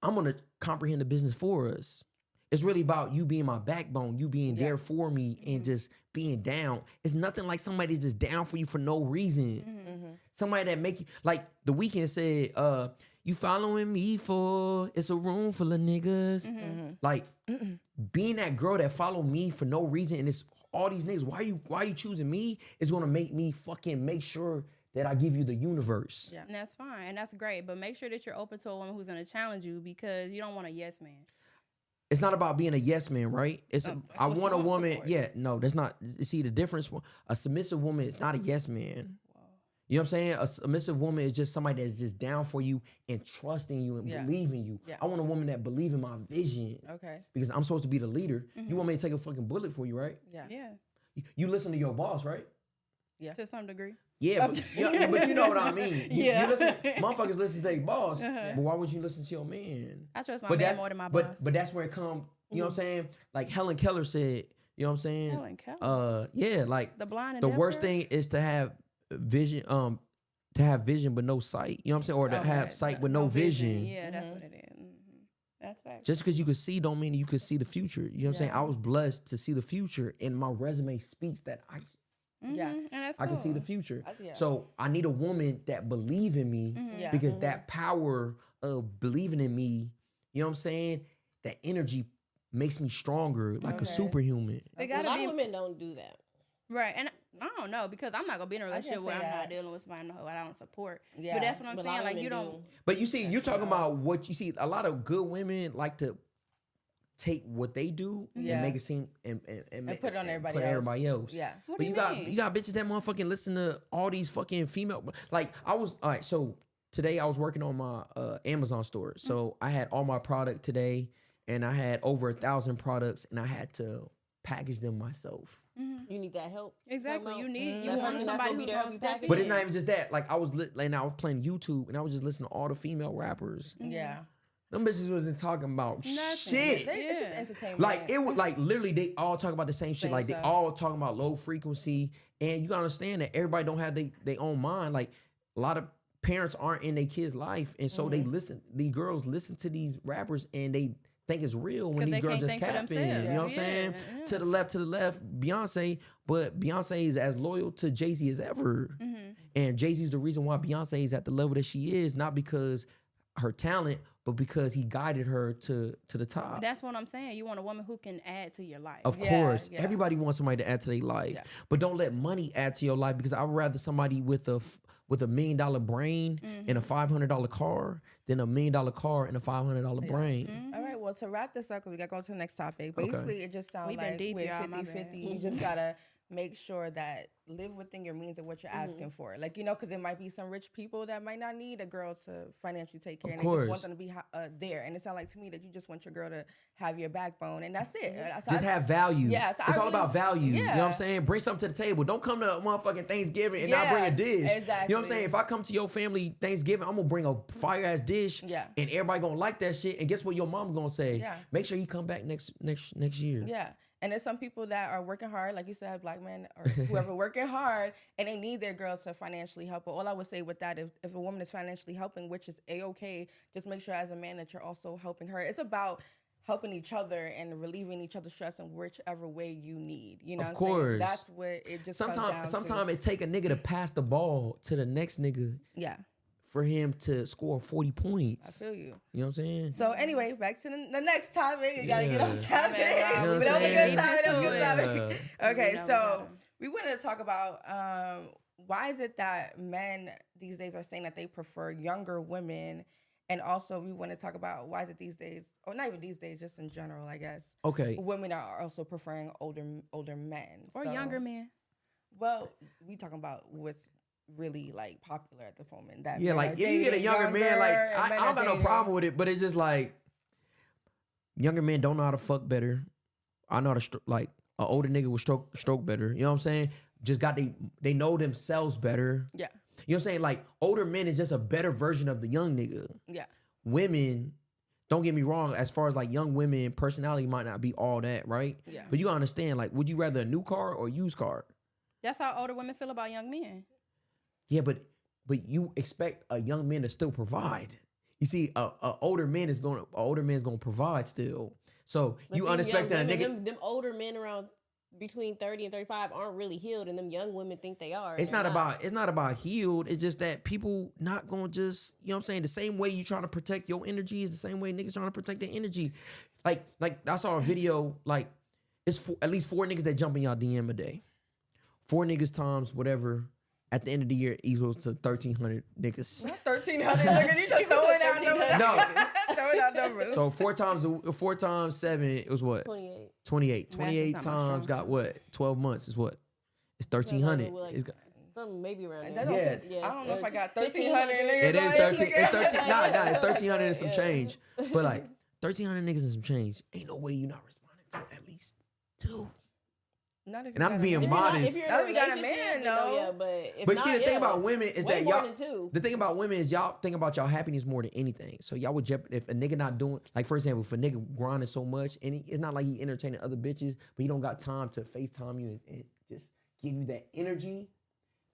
Speaker 1: I'm gonna comprehend the business for us. It's really about you being my backbone, you being there for me, and just being down. It's nothing like somebody just down for you for no reason. Somebody that make you like The Weeknd said, "You following me for it's a room full of niggas." Like being that girl that follow me for no reason, and it's all these niggas. Why you choosing me? Is gonna make me fucking make sure that I give you the universe.
Speaker 2: Yeah, and that's fine, and that's great. But make sure that you're open to a woman who's gonna challenge you, because you don't want a yes man.
Speaker 1: It's not about being a yes man, right? It's I
Speaker 2: what you
Speaker 1: want a
Speaker 2: want,
Speaker 1: woman.
Speaker 2: support.
Speaker 1: Yeah, no, that's not. See the difference. A submissive woman is not a yes man. You know what I'm saying? A submissive woman is just somebody that's just down for you and trusting you and believing you. I want a woman that believe in my vision.
Speaker 3: Okay.
Speaker 1: Because I'm supposed to be the leader. You want me to take a fucking bullet for you, right?
Speaker 2: Yeah,
Speaker 1: You listen to your boss, right?
Speaker 2: to some degree.
Speaker 1: Yeah, but, but you know what I mean.
Speaker 2: Yeah.
Speaker 1: You listen, motherfuckers listen to their boss, but why would you listen to your man?
Speaker 2: I trust my man more than my boss.
Speaker 1: But that's where it come. You know what I'm saying? Like Helen Keller said. You know what I'm saying?
Speaker 2: Helen Keller.
Speaker 1: Yeah, like
Speaker 2: The blind and
Speaker 1: the
Speaker 2: deaf
Speaker 1: worst
Speaker 2: girl?
Speaker 1: thing is to have vision. To have vision but no sight. You know what I'm saying? Or to
Speaker 2: Okay,
Speaker 1: have sight with no vision.
Speaker 2: Yeah, that's what it is. That's fact.
Speaker 1: Just because you could see don't mean you could see the future. You know what I'm saying? I was blessed to see the future, and my resume speaks that
Speaker 2: And that's
Speaker 1: I can see
Speaker 2: cool.
Speaker 1: the future.
Speaker 3: Yeah.
Speaker 1: So I need a woman that believe in me because that power of believing in me, you know what I'm saying? That energy makes me stronger, like a superhuman.
Speaker 2: It
Speaker 4: A
Speaker 2: gotta
Speaker 4: lot
Speaker 2: be
Speaker 4: of women don't do that.
Speaker 2: right, and I don't know, because I'm not gonna be in a relationship where I'm
Speaker 3: say
Speaker 2: not
Speaker 3: that.
Speaker 2: dealing with somebody who I don't support.
Speaker 3: Yeah.
Speaker 2: But that's what I'm
Speaker 4: But a lot
Speaker 2: saying.
Speaker 4: of
Speaker 2: Like you
Speaker 4: women
Speaker 2: don't.
Speaker 4: do.
Speaker 1: But you see, you're talking about what you see. A lot of good women like to take what they do and make it seem and
Speaker 3: put it on everybody
Speaker 1: else.
Speaker 3: Yeah.
Speaker 2: What
Speaker 1: But
Speaker 2: do
Speaker 1: you
Speaker 2: you
Speaker 1: got
Speaker 2: mean?
Speaker 1: you got bitches that motherfucking listen to all these fucking female. Like I was all right. So today I was working on my Amazon store. So I had all my product today, and I had over 1,000 products, and I had to package them myself.
Speaker 4: You need that help.
Speaker 2: Exactly.
Speaker 4: Come
Speaker 2: You
Speaker 4: out.
Speaker 2: need you
Speaker 4: That
Speaker 2: want
Speaker 4: person that's
Speaker 2: somebody
Speaker 4: gonna
Speaker 2: who's
Speaker 4: be there
Speaker 2: gonna
Speaker 4: every
Speaker 2: step
Speaker 4: package.
Speaker 1: But it's
Speaker 2: in.
Speaker 1: not even just that. Like I was and I was playing YouTube, and I was just listening to all the female rappers.
Speaker 3: Yeah.
Speaker 1: Them bitches wasn't talking about
Speaker 2: Nothing.
Speaker 1: shit.
Speaker 3: It's just entertainment.
Speaker 1: Like it was like literally they all talk about the same shit.
Speaker 3: Same
Speaker 1: Like they
Speaker 3: stuff.
Speaker 1: all talking about low frequency, and you gotta understand that everybody don't have their own mind. Like a lot of parents aren't in their kids' life, and so they listen. These girls listen to these rappers, and they think it's real when
Speaker 2: 'Cause
Speaker 1: these
Speaker 2: they
Speaker 1: girls
Speaker 2: can't
Speaker 1: just
Speaker 2: think for
Speaker 1: capping.
Speaker 2: themselves.
Speaker 1: You know what I'm
Speaker 2: Yeah,
Speaker 1: saying?
Speaker 2: yeah.
Speaker 1: To the left, Beyonce. But Beyonce is as loyal to Jay-Z as ever, and Jay-Z is the reason why Beyonce is at the level that she is, not because her talent, but because he guided her to the top.
Speaker 2: That's what I'm saying. You want a woman who can add to your life.
Speaker 1: Of course, everybody wants somebody to add to their life, but don't let money add to your life, because I'd rather somebody with a $1 million brain and a $500 car than a $1 million car and a $500 brain.
Speaker 3: All right, well, to wrap this up, because we got to go to the next topic. Basically, it just sounds like
Speaker 2: deep,
Speaker 3: with
Speaker 2: y'all,
Speaker 3: 50-50, you just got to make sure that live within your means of what you're asking for. Like, because there might be some rich people that might not need a girl to financially take care, and they just want them to be there. And it sounds like to me that you just want your girl to have your backbone, and that's it.
Speaker 1: Just have value.
Speaker 3: Yeah, so
Speaker 1: it's all about value. You know what I'm saying? Bring something to the table. Don't come to motherfucking Thanksgiving and not bring a dish.
Speaker 3: Exactly.
Speaker 1: You know what I'm saying? If I come to your family Thanksgiving, I'm gonna bring a fire ass dish.
Speaker 3: Yeah.
Speaker 1: And everybody gonna like that shit. And guess what your mom gonna say?
Speaker 3: Yeah.
Speaker 1: Make sure you come back next year.
Speaker 3: Yeah. And there's some people that are working hard, like you said, black men or whoever working hard, and they need their girl to financially help. But all I would say with that, if a woman is financially helping, which is A-okay, just make sure as a man that you're also helping her. It's about helping each other and relieving each other's stress in whichever way you need. You know
Speaker 1: Of
Speaker 3: what
Speaker 1: course.
Speaker 3: I'm saying? So that's what it just comes down to.
Speaker 1: Sometimes it take a nigga to pass the ball to the next nigga.
Speaker 3: Yeah.
Speaker 1: For him to score 40 points.
Speaker 3: I feel you.
Speaker 1: You know what I'm saying?
Speaker 3: So anyway, back to the next topic. You gotta get on topic.
Speaker 1: You know
Speaker 3: But
Speaker 1: what I'm saying?
Speaker 3: that was a good topic. Okay,
Speaker 2: We
Speaker 3: so we wanted to talk about why is it that men these days are saying that they prefer younger women, and also we want to talk about why is it these days, or not even these days, just in general, I guess.
Speaker 1: Okay.
Speaker 3: Women are also preferring older men
Speaker 2: Or younger men.
Speaker 3: Well, we talking about what's really like popular at the moment. That
Speaker 1: like if you get a younger man, like I don't got no problem with it, but it's just like younger men don't know how to fuck better. I know how to like an older nigga will stroke better. You know what I'm saying? Just got they know themselves better.
Speaker 3: Yeah.
Speaker 1: You know what I'm saying? Like older men is just a better version of the young nigga.
Speaker 3: Yeah.
Speaker 1: Women, don't get me wrong, as far as like young women, personality might not be all that, right?
Speaker 3: Yeah.
Speaker 1: But you gotta understand, like, would you rather a new car or a used car?
Speaker 2: That's how older women feel about young men.
Speaker 1: Yeah, but you expect a young man to still provide. You see, a older man is gonna provide still. So
Speaker 4: But
Speaker 1: you
Speaker 4: them
Speaker 1: unexpect
Speaker 4: young
Speaker 1: that
Speaker 4: women, them older men around between 30 and 35 aren't really healed, and them young women think they are.
Speaker 1: it's not about healed. It's just that people not gonna just, you know what I'm saying? The same way you trying to protect your energy is the same way niggas trying to protect their energy. Like I saw a video, like it's at least 4 niggas that jump in y'all DM a day. 4 niggas times whatever. At the end of the year, equals to 1,300 niggas.
Speaker 3: 1,300. Look at you just throwing out numbers.
Speaker 1: No.
Speaker 3: Throwing out numbers.
Speaker 1: So 4 times 7, it was what?
Speaker 4: 28.
Speaker 1: 28.
Speaker 2: Math is
Speaker 1: 28
Speaker 2: not my
Speaker 1: times
Speaker 2: strong
Speaker 1: got what? 12 months is what? It's 1,300.
Speaker 4: Like,
Speaker 1: It's got,
Speaker 4: something maybe around
Speaker 3: That
Speaker 4: there.
Speaker 3: don't
Speaker 1: Yes.
Speaker 3: I don't know if I got
Speaker 4: 1,500
Speaker 3: 1,300 niggas.
Speaker 1: it is
Speaker 3: on
Speaker 1: 13.
Speaker 3: Instagram.
Speaker 1: It's 13. Nah, it's 1,300 and some
Speaker 4: Yeah.
Speaker 1: change. But like 1,300 niggas and some change. Ain't no way you not responding to at least 2.
Speaker 3: Not if
Speaker 1: And
Speaker 3: you
Speaker 1: I'm
Speaker 3: got a
Speaker 1: being
Speaker 3: man.
Speaker 1: modest.
Speaker 4: If you're
Speaker 3: Now
Speaker 4: in a
Speaker 3: we got a
Speaker 4: relationship,
Speaker 3: man,
Speaker 4: you know,
Speaker 3: though.
Speaker 4: yeah, but if
Speaker 1: But
Speaker 4: not,
Speaker 1: see, the thing
Speaker 4: yeah,
Speaker 1: about women is
Speaker 4: way
Speaker 1: that
Speaker 4: more
Speaker 1: y'all.
Speaker 4: than 2.
Speaker 1: The thing about women is y'all think about y'all happiness more than anything. So y'all would if a nigga not doing, like for example, if a nigga grinding so much and it's not like he entertaining other bitches, but he don't got time to FaceTime you and just give you that energy,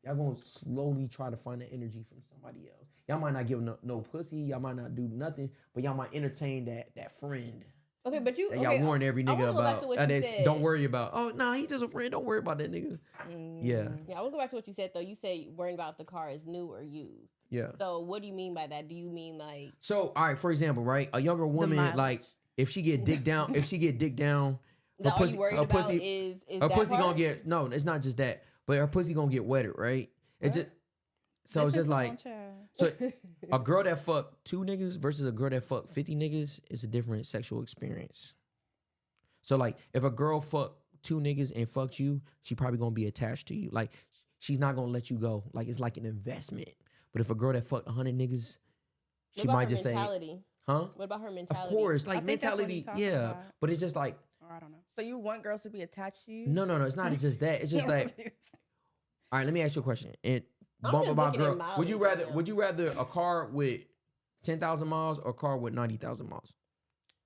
Speaker 1: y'all gonna slowly try to find that energy from somebody else. Y'all might not give no pussy, y'all might not do nothing, but y'all might entertain that friend.
Speaker 4: Okay, but you
Speaker 1: That y'all warn every
Speaker 4: I wanna
Speaker 1: nigga
Speaker 4: go back to
Speaker 1: about.
Speaker 4: what
Speaker 1: And
Speaker 4: you
Speaker 1: it's,
Speaker 4: said.
Speaker 1: don't worry about. Oh nah, he's just a friend. Don't worry about that nigga. Yeah,
Speaker 4: Yeah, I want to go back to what you said though. You say worrying about if the car is new or used.
Speaker 1: yeah.
Speaker 4: So what do you mean by that? Do you mean like
Speaker 1: So all right, for example, right, a younger woman,
Speaker 2: mileage.
Speaker 1: like if she get dick down, her
Speaker 4: that all
Speaker 1: pussy,
Speaker 4: you worried
Speaker 1: her
Speaker 4: about
Speaker 1: pussy,
Speaker 4: is
Speaker 1: her
Speaker 4: that
Speaker 1: pussy
Speaker 4: part?
Speaker 1: gonna get no. It's not just that, but her pussy gonna get wetter, right? It's just so it's just like so a girl that fuck 2 niggas versus a girl that fuck 50 niggas is a different sexual experience. So like if a girl fuck 2 niggas and fucked you, she probably gonna be attached to you. Like she's not gonna let you go. Like it's like an investment. But if a girl that fucked 100 niggas,
Speaker 4: What
Speaker 1: she
Speaker 4: about
Speaker 1: might
Speaker 4: her
Speaker 1: just
Speaker 4: mentality?
Speaker 1: say, huh?
Speaker 4: What about her
Speaker 1: Of
Speaker 4: mentality?
Speaker 1: course,
Speaker 2: I
Speaker 1: like
Speaker 2: think that's what
Speaker 1: mentality,
Speaker 2: he's talking
Speaker 1: yeah.
Speaker 2: about.
Speaker 1: But it's just like,
Speaker 2: Or I don't know.
Speaker 3: So you want girls to be attached to you?
Speaker 1: no. It's not just that. It's just like, all right. Let me ask you a question. And
Speaker 4: I'm
Speaker 1: bump
Speaker 4: just
Speaker 1: about
Speaker 4: looking at
Speaker 1: girl.
Speaker 4: mileage
Speaker 1: Would you
Speaker 4: right
Speaker 1: rather?
Speaker 4: now.
Speaker 1: Would you rather a car with 10,000 miles or a car with 90,000 miles?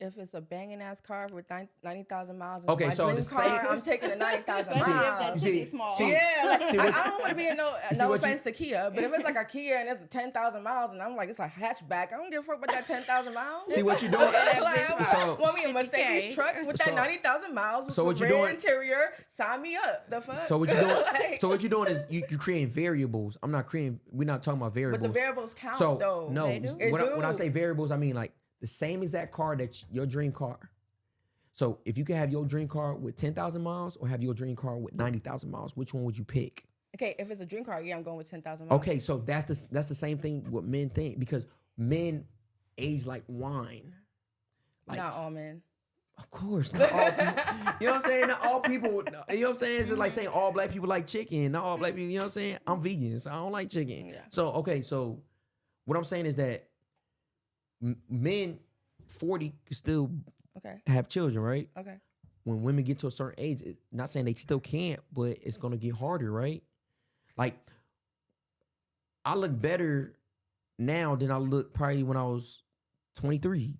Speaker 3: If it's a banging ass car with 90,000 miles,
Speaker 1: Okay,
Speaker 3: my
Speaker 1: so
Speaker 3: dream
Speaker 1: the
Speaker 3: car,
Speaker 1: same-
Speaker 3: I'm taking the 90,000
Speaker 2: Especially if
Speaker 3: miles.
Speaker 2: that ticket's small.
Speaker 3: Yeah, like,
Speaker 1: see what-
Speaker 3: I don't want to be in no
Speaker 1: what
Speaker 3: offense to Kia, but if it's like a Kia and it's 10,000 miles and I'm like, it's a hatchback, I don't give a fuck about that 10,000 miles.
Speaker 1: See what you doing?
Speaker 3: Like, want me a
Speaker 2: 50K.
Speaker 3: Mercedes truck with that
Speaker 1: So-
Speaker 3: 90,000 miles
Speaker 1: so
Speaker 3: with
Speaker 1: what you
Speaker 3: rear
Speaker 1: doing-
Speaker 3: interior? Sign me up. The fuck?
Speaker 1: So what you doing?
Speaker 3: Like,
Speaker 1: So what you doing is you creating variables. I'm not creating. We're not talking about variables.
Speaker 3: but the variables count
Speaker 1: So
Speaker 3: though.
Speaker 1: no,
Speaker 2: They do.
Speaker 1: when I
Speaker 3: do.
Speaker 1: say variables, I mean like the same exact car that's your dream car. So if you could have your dream car with 10,000 miles or have your dream car with 90,000 miles, which one would you pick?
Speaker 3: Okay, if it's a dream car, yeah, I'm going with 10,000 miles.
Speaker 1: Okay, so that's the same thing what men think because men age like wine. Like,
Speaker 3: Not all men.
Speaker 1: of course, not all people. You know what I'm saying? Not all people. You know what I'm saying? It's just like saying all black people like chicken. Not all black people. You know what I'm saying? I'm vegan, so I don't like chicken.
Speaker 3: Yeah.
Speaker 1: So okay, so what I'm saying is that men 40 can still
Speaker 3: Okay.
Speaker 1: have children, right?
Speaker 3: Okay.
Speaker 1: When women get to a certain age, not saying they still can't, but it's gonna get harder, right? Like I look better now than I looked probably when I was 23.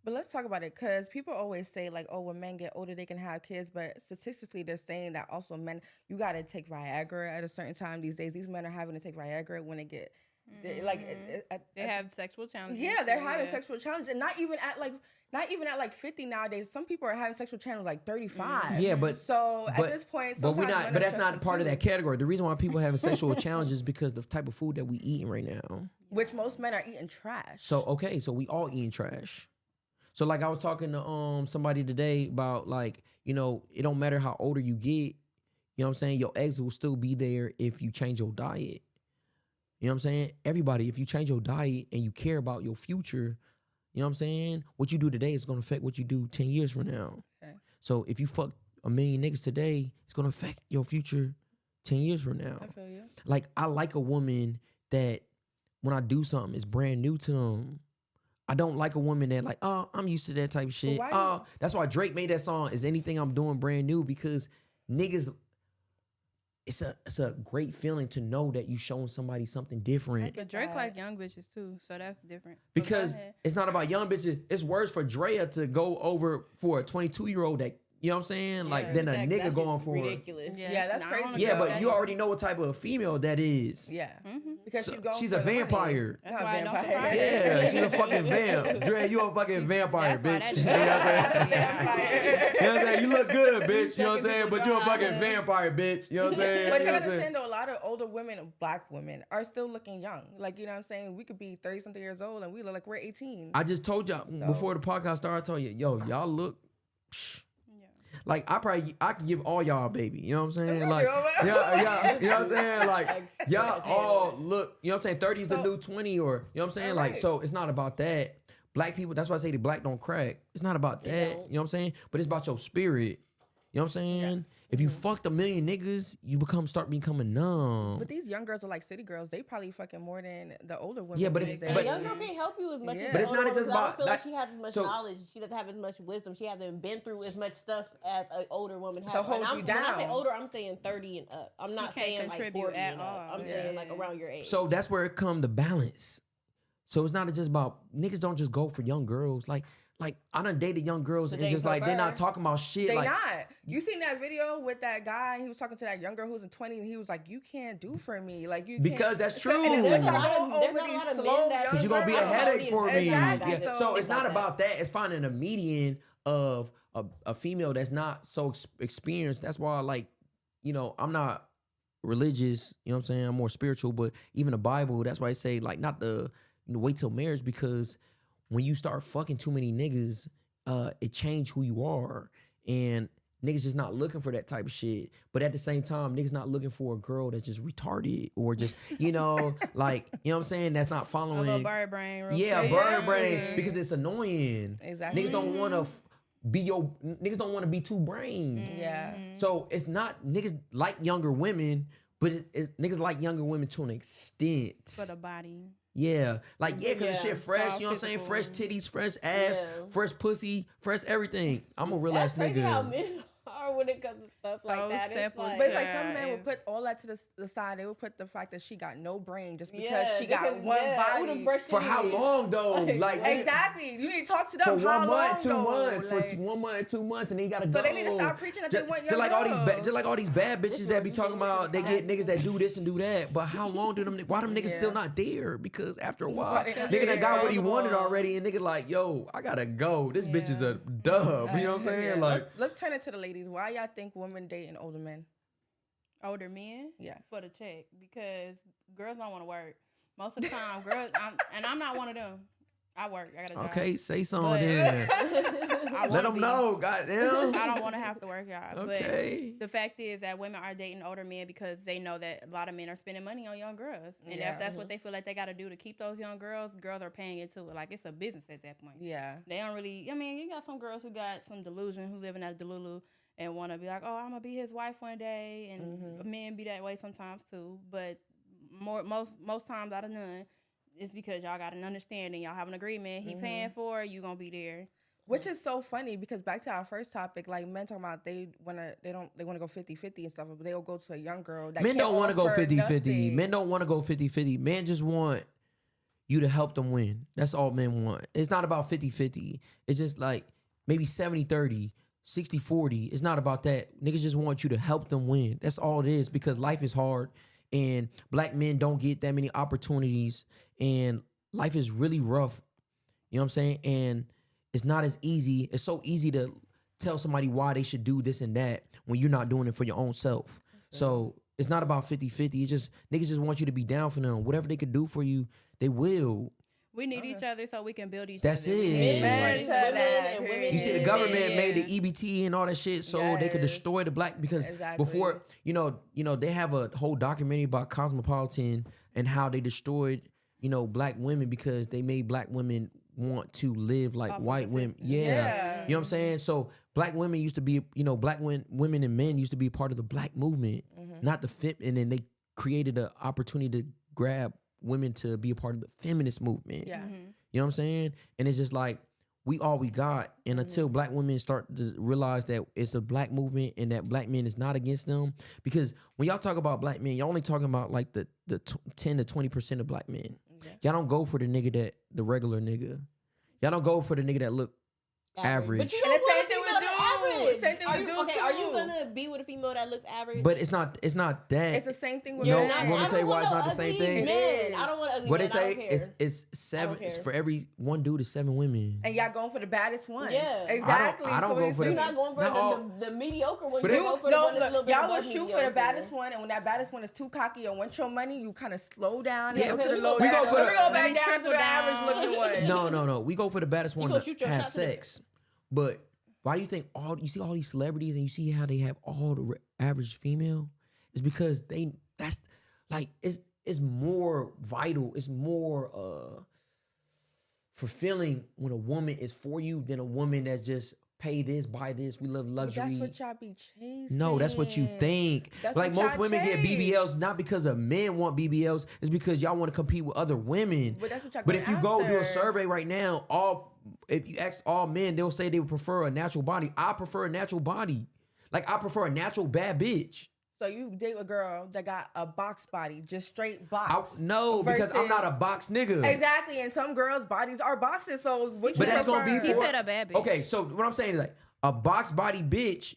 Speaker 3: But let's talk about it because people always say like, oh, when men get older, they can have kids. But statistically, they're saying that also men, you got to take Viagra at a certain time these days. These men are having to take Viagra when they get, like,
Speaker 2: They have sexual challenges.
Speaker 3: yeah, they're
Speaker 2: so,
Speaker 3: having
Speaker 2: yeah.
Speaker 3: sexual challenges, and not even at like 50 nowadays. Some people are having sexual challenges like 35.
Speaker 1: Yeah, but
Speaker 3: so
Speaker 1: but-
Speaker 3: at this point,
Speaker 1: But we're
Speaker 3: sometimes
Speaker 1: not.
Speaker 3: men
Speaker 1: But
Speaker 3: are
Speaker 1: that's not
Speaker 3: stressful
Speaker 1: part of
Speaker 3: too,
Speaker 1: that category. The reason why people having sexual challenges is because the type of food that we eating right now.
Speaker 3: which most men are eating trash.
Speaker 1: So okay, so we all eating trash. So like I was talking to somebody today about like, you know, it don't matter how older you get, you know what I'm saying? Your eggs will still be there if you change your diet. You know what I'm saying? Everybody, if you change your diet and you care about your future, you know what I'm saying? What you do today is gonna affect what you do 10 years from now.
Speaker 3: Okay.
Speaker 1: So if you fuck a million niggas today, it's gonna affect your future 10 years from now.
Speaker 3: I feel you.
Speaker 1: Like I like a woman that when I do something, it's brand new to them. I don't like a woman that like, oh, I'm used to that type of shit.
Speaker 3: why
Speaker 1: Oh, that's why Drake made that song. Is anything I'm doing brand new? Because niggas, it's a great feeling to know that you showing somebody something different.
Speaker 2: But Drake like young bitches too, so that's different. But go
Speaker 1: Because
Speaker 2: ahead.
Speaker 1: it's not about young bitches. It's worse for Drea to go over for a 22-year-old that, you know what I'm saying? Like, than a
Speaker 4: That's
Speaker 1: nigga
Speaker 4: just
Speaker 1: going for it.
Speaker 4: ridiculous.
Speaker 3: Yeah, that's
Speaker 2: I don't
Speaker 3: crazy.
Speaker 1: Yeah,
Speaker 2: agree with
Speaker 1: but
Speaker 2: that
Speaker 1: you
Speaker 2: either.
Speaker 1: already know what type of female that is.
Speaker 3: Yeah,
Speaker 2: Mhm.
Speaker 3: because
Speaker 1: So,
Speaker 3: she's going.
Speaker 1: she's
Speaker 3: for
Speaker 1: a
Speaker 3: the money.
Speaker 1: vampire.
Speaker 2: That's
Speaker 3: Not
Speaker 2: why I don't
Speaker 3: vampire.
Speaker 2: surprise me.
Speaker 1: Yeah, she's a fucking vamp. Dre, you a fucking vampire,
Speaker 2: That's why
Speaker 1: bitch.
Speaker 2: that
Speaker 1: You know what I'm saying?
Speaker 3: Vampire.
Speaker 1: You know what I'm saying? You look good, bitch. You know what I'm
Speaker 2: Sucking
Speaker 1: saying?
Speaker 2: people
Speaker 1: But you a
Speaker 2: dry.
Speaker 1: fucking vampire, bitch. You know what I'm saying?
Speaker 3: But
Speaker 1: You
Speaker 3: you
Speaker 1: know what I'm saying?
Speaker 3: understand though, a lot of older women, black women, are still looking young. Like, you know what I'm saying? We could be 30 something years old and we look like we're 18.
Speaker 1: I just told y'all before the podcast started, I told you, yo, y'all look. Like I could give all y'all a baby. You know what I'm saying? Like yeah, you know what I'm saying? Like y'all all look, you know what I'm saying? 30 is the new 20 or you know what I'm saying? Like,
Speaker 3: Alright.
Speaker 1: so it's not about that. Black people, that's why I say the black don't crack. It's not about that. You know what I'm saying? But it's about your spirit. You know what I'm saying? If you fucked a million niggas, you start becoming numb.
Speaker 3: But these young girls are like city girls. They probably fucking more than the older women.
Speaker 1: Yeah, but it's-
Speaker 3: these
Speaker 4: And
Speaker 1: but-
Speaker 4: a young girl can't help you as much
Speaker 3: Yeah.
Speaker 4: as
Speaker 3: But
Speaker 4: the
Speaker 1: it's not
Speaker 4: older
Speaker 1: just
Speaker 4: ones. I don't
Speaker 1: about
Speaker 4: feel like
Speaker 1: that-
Speaker 4: she has as much
Speaker 1: so-
Speaker 4: knowledge. She doesn't have as much wisdom. She hasn't been through as much stuff as an older woman has.
Speaker 3: To hold
Speaker 4: And
Speaker 3: you
Speaker 4: When I say
Speaker 3: down.
Speaker 4: older, I'm saying 30 and up. I'm not
Speaker 2: can't
Speaker 4: saying like
Speaker 2: contribute
Speaker 4: 40
Speaker 2: at
Speaker 4: and up.
Speaker 2: all.
Speaker 4: I'm
Speaker 2: Yeah.
Speaker 4: saying like around your age.
Speaker 1: So that's where it come to balance. So it's not just about niggas don't just go for young girls. Like I done dated young girls and
Speaker 4: they
Speaker 1: it's just like they're not
Speaker 4: prefer-
Speaker 1: talking about shit.
Speaker 3: They
Speaker 1: like
Speaker 3: not. You seen that video with that guy? He was talking to that young girl who was in 20, and he was like, "You can't do for me, like you."
Speaker 1: Because
Speaker 3: can't.
Speaker 1: that's
Speaker 3: And
Speaker 1: true.
Speaker 3: then
Speaker 1: There's
Speaker 3: try
Speaker 1: a
Speaker 3: to
Speaker 4: lot
Speaker 3: go
Speaker 4: of- there's
Speaker 3: over
Speaker 4: not a
Speaker 3: these
Speaker 4: lot of men
Speaker 3: slow
Speaker 4: that-
Speaker 3: young
Speaker 1: Cause you're gonna be a
Speaker 3: girls.
Speaker 1: headache for me.
Speaker 3: Exactly.
Speaker 1: Yeah. So it's not about that. It's finding a median of a female that's not so experienced. That's why, like, you know, I'm not religious. You know what I'm saying? I'm more spiritual. But even the Bible, that's why I say like not the wait till marriage, because when you start fucking too many niggas, it change who you are, and niggas just not looking for that type of shit. But at the same time, niggas not looking for a girl that's just retarded or just, you know, like, you know what I'm saying? That's not
Speaker 2: A
Speaker 1: following.
Speaker 2: little bird brain. Real
Speaker 1: Yeah,
Speaker 2: quick.
Speaker 1: bird brain, because it's annoying.
Speaker 3: Exactly.
Speaker 1: Niggas don't want to niggas don't want to be two brains.
Speaker 3: Yeah.
Speaker 1: So it's not, niggas like younger women, but niggas like younger women to an extent.
Speaker 2: For the body.
Speaker 1: Yeah, like yeah, cause the
Speaker 4: Yeah,
Speaker 1: shit
Speaker 2: it's
Speaker 1: fresh.
Speaker 2: all
Speaker 1: You know what I'm saying?
Speaker 2: physical.
Speaker 1: Fresh titties, fresh ass,
Speaker 4: Yeah.
Speaker 1: fresh pussy, fresh everything. I'm a real
Speaker 4: That's
Speaker 1: ass
Speaker 4: crazy how
Speaker 1: nigga.
Speaker 4: men are when it it comes to stuff
Speaker 2: So
Speaker 4: like that.
Speaker 2: simple,
Speaker 3: But it's like
Speaker 2: Yeah,
Speaker 3: some men would
Speaker 2: it's-
Speaker 3: put all that to the side. They would put the fact that she got no brain just because
Speaker 4: Yeah,
Speaker 3: she got one
Speaker 4: who the
Speaker 3: body.
Speaker 4: brush
Speaker 1: For how
Speaker 4: titties?
Speaker 1: long though? Like
Speaker 3: Exactly. You need to talk to
Speaker 1: for
Speaker 3: them. How
Speaker 1: 1
Speaker 3: long,
Speaker 1: month, 2
Speaker 3: though?
Speaker 1: months,
Speaker 3: Like,
Speaker 1: for 1 month, 2 months, and then you gotta go.
Speaker 3: so they need to stop preaching that they want young
Speaker 1: like all these,
Speaker 3: girls.
Speaker 1: just like all these bad bitches that be talking about they get
Speaker 4: That's
Speaker 1: niggas that do this and do that. But how long do them? Why them niggas still
Speaker 3: Yeah.
Speaker 1: not there? Because after a while,
Speaker 3: Right.
Speaker 1: nigga that got what he wanted
Speaker 3: Disposable.
Speaker 1: already, and nigga like, yo, I gotta go. This bitch is
Speaker 2: Yeah.
Speaker 1: a dub. You know what I'm saying?
Speaker 3: Yeah.
Speaker 1: Like,
Speaker 3: let's turn it to the ladies. Why y'all think women dating older men?
Speaker 2: older men.
Speaker 3: Yeah.
Speaker 2: For the check, because girls don't want to work most of the time. Girls, I'm not one of them. I work. I got a job.
Speaker 1: okay, say something
Speaker 2: But-
Speaker 1: then.
Speaker 2: I
Speaker 1: Let
Speaker 2: wanna
Speaker 1: them
Speaker 2: be.
Speaker 1: know, goddamn.
Speaker 2: I don't want to have to work, y'all.
Speaker 1: Okay.
Speaker 2: But the fact is that women are dating older men because they know that a lot of men are spending money on young girls, and
Speaker 3: Yeah.
Speaker 2: if that's what they feel like they got to do to keep those young girls, girls are paying into it. Like it's a business at that point.
Speaker 3: Yeah.
Speaker 2: They don't really. I mean, you got some girls who got some delusion, who living at Delulu and want to be like, oh, I'm gonna be his wife one day, and men be that way sometimes too. But most times out of none, it's because y'all got an understanding, y'all have an agreement. He paying for it, you gonna be there.
Speaker 3: Which is so funny because back to our first topic, like men talking about they wanna go 50-50 and stuff, but they'll go to a young girl that
Speaker 1: Men
Speaker 3: can't
Speaker 1: don't want to go
Speaker 3: offer
Speaker 1: 50-50.
Speaker 3: nothing.
Speaker 1: Men don't want to go 50-50. Men just want you to help them win. That's all men want. It's not about 50-50. It's just like maybe 70-30, 60-40. It's not about that. Niggas just want you to help them win. That's all it is, because life is hard and black men don't get that many opportunities and life is really rough. You know what I'm saying? And it's not as easy. It's so easy to tell somebody why they should do this and that when you're not doing it for your own self. So it's not about 50-50. It's just niggas just want you to be down for them. Whatever they could do for you, they will.
Speaker 2: We need each other so we can build each
Speaker 1: That's
Speaker 2: other. We
Speaker 1: it.
Speaker 2: need
Speaker 3: Amen
Speaker 2: each
Speaker 3: to
Speaker 2: other.
Speaker 3: that,
Speaker 4: women
Speaker 3: period.
Speaker 1: You see, the government
Speaker 2: Yeah.
Speaker 1: made the EBT and all that shit so they could
Speaker 3: Yes.
Speaker 1: destroy the black, because
Speaker 3: Exactly.
Speaker 1: before, you know, they have a whole documentary about Cosmopolitan and how they destroyed, black women because they made black women want to live like
Speaker 2: Off of
Speaker 1: white
Speaker 2: the
Speaker 1: women.
Speaker 2: system.
Speaker 1: Yeah.
Speaker 3: Yeah.
Speaker 1: You know what I'm saying? So black women used to be, black women and men used to be a part of the black movement, not the and then they created an opportunity to grab women to be a part of the feminist movement.
Speaker 3: Yeah.
Speaker 1: You know what I'm saying? And it's just like, we all we got. And until black women start to realize that it's a black movement and that black men is not against them. Because when y'all talk about black men, y'all only talking about like the 10 to 20% of black men. Y'all don't go for the nigga the regular nigga. Y'all don't go for the nigga that look average.
Speaker 4: But you
Speaker 3: And
Speaker 4: don't
Speaker 3: the
Speaker 4: want
Speaker 3: same
Speaker 4: a
Speaker 3: thing
Speaker 4: female
Speaker 3: with
Speaker 4: that's
Speaker 3: dudes.
Speaker 4: average.
Speaker 3: Same thing
Speaker 4: Are
Speaker 3: with
Speaker 4: you,
Speaker 3: dudes,
Speaker 4: okay, are you
Speaker 3: too.
Speaker 4: gonna be with a female that looks average?
Speaker 1: But it's not that.
Speaker 3: It's the same thing with
Speaker 1: You know,
Speaker 3: men.
Speaker 1: you want me
Speaker 4: I
Speaker 1: to tell you
Speaker 4: don't
Speaker 1: why it's
Speaker 4: want
Speaker 1: not the
Speaker 4: no
Speaker 1: same
Speaker 4: ugly
Speaker 1: thing?
Speaker 4: men. I don't want ugly
Speaker 1: What they
Speaker 4: men. I
Speaker 1: say
Speaker 4: don't care.
Speaker 1: it's seven.
Speaker 4: care.
Speaker 1: It's for every one dude is 7 women.
Speaker 3: And y'all going for the baddest one.
Speaker 4: Yeah.
Speaker 3: Exactly.
Speaker 1: I don't
Speaker 3: So
Speaker 1: go
Speaker 3: you
Speaker 1: for
Speaker 3: see-
Speaker 4: You're not going for
Speaker 1: Not all-
Speaker 4: the mediocre one.
Speaker 1: But
Speaker 4: You
Speaker 1: it-
Speaker 4: go for the
Speaker 3: No,
Speaker 4: one that's a little
Speaker 3: look,
Speaker 4: bit
Speaker 3: y'all
Speaker 4: above
Speaker 3: will shoot for
Speaker 4: mediocre.
Speaker 3: the baddest one, and when that baddest one is too cocky or wants your money, you kind of slow down and
Speaker 1: Yeah,
Speaker 3: go to
Speaker 4: okay,
Speaker 3: the
Speaker 4: we
Speaker 3: low.
Speaker 4: go- we
Speaker 1: go
Speaker 3: down.
Speaker 1: for
Speaker 3: Let me
Speaker 1: the-
Speaker 3: go
Speaker 2: let
Speaker 3: back
Speaker 2: me
Speaker 3: down to
Speaker 2: trickle
Speaker 3: the
Speaker 2: down.
Speaker 3: average looking one.
Speaker 1: No. We go for the baddest one
Speaker 4: gonna
Speaker 1: to
Speaker 4: shoot your
Speaker 1: have
Speaker 4: shot to the
Speaker 1: sex. But why do you think you see all these celebrities and you see how they have all the average female? It's because that's like it's more vital. It's more fulfilling when a woman is for you than a woman that's just pay this, buy this. We love
Speaker 3: But
Speaker 1: luxury.
Speaker 3: that's what y'all be chasing.
Speaker 1: No, that's what you think.
Speaker 3: That's
Speaker 1: Like
Speaker 3: what
Speaker 1: most
Speaker 3: y'all
Speaker 1: women get
Speaker 3: chase.
Speaker 1: BBLs not because of men want BBLs. It's because y'all want to compete with other women.
Speaker 3: But that's what y'all
Speaker 1: But
Speaker 3: going
Speaker 1: if you go do a
Speaker 3: after.
Speaker 1: survey right now, if you ask all men, they'll say they would prefer a natural body. I prefer a natural body. Like I prefer a natural bad bitch.
Speaker 3: So you date a girl that got a box body, just straight box.
Speaker 1: No, because I'm
Speaker 3: versus-
Speaker 1: not a box nigga.
Speaker 3: Exactly, and some girls' bodies are boxes. So what
Speaker 1: But
Speaker 3: you
Speaker 1: that's gonna be
Speaker 3: prefer?
Speaker 1: for
Speaker 2: He said a bad bitch.
Speaker 1: Okay, so what I'm saying is like a box body bitch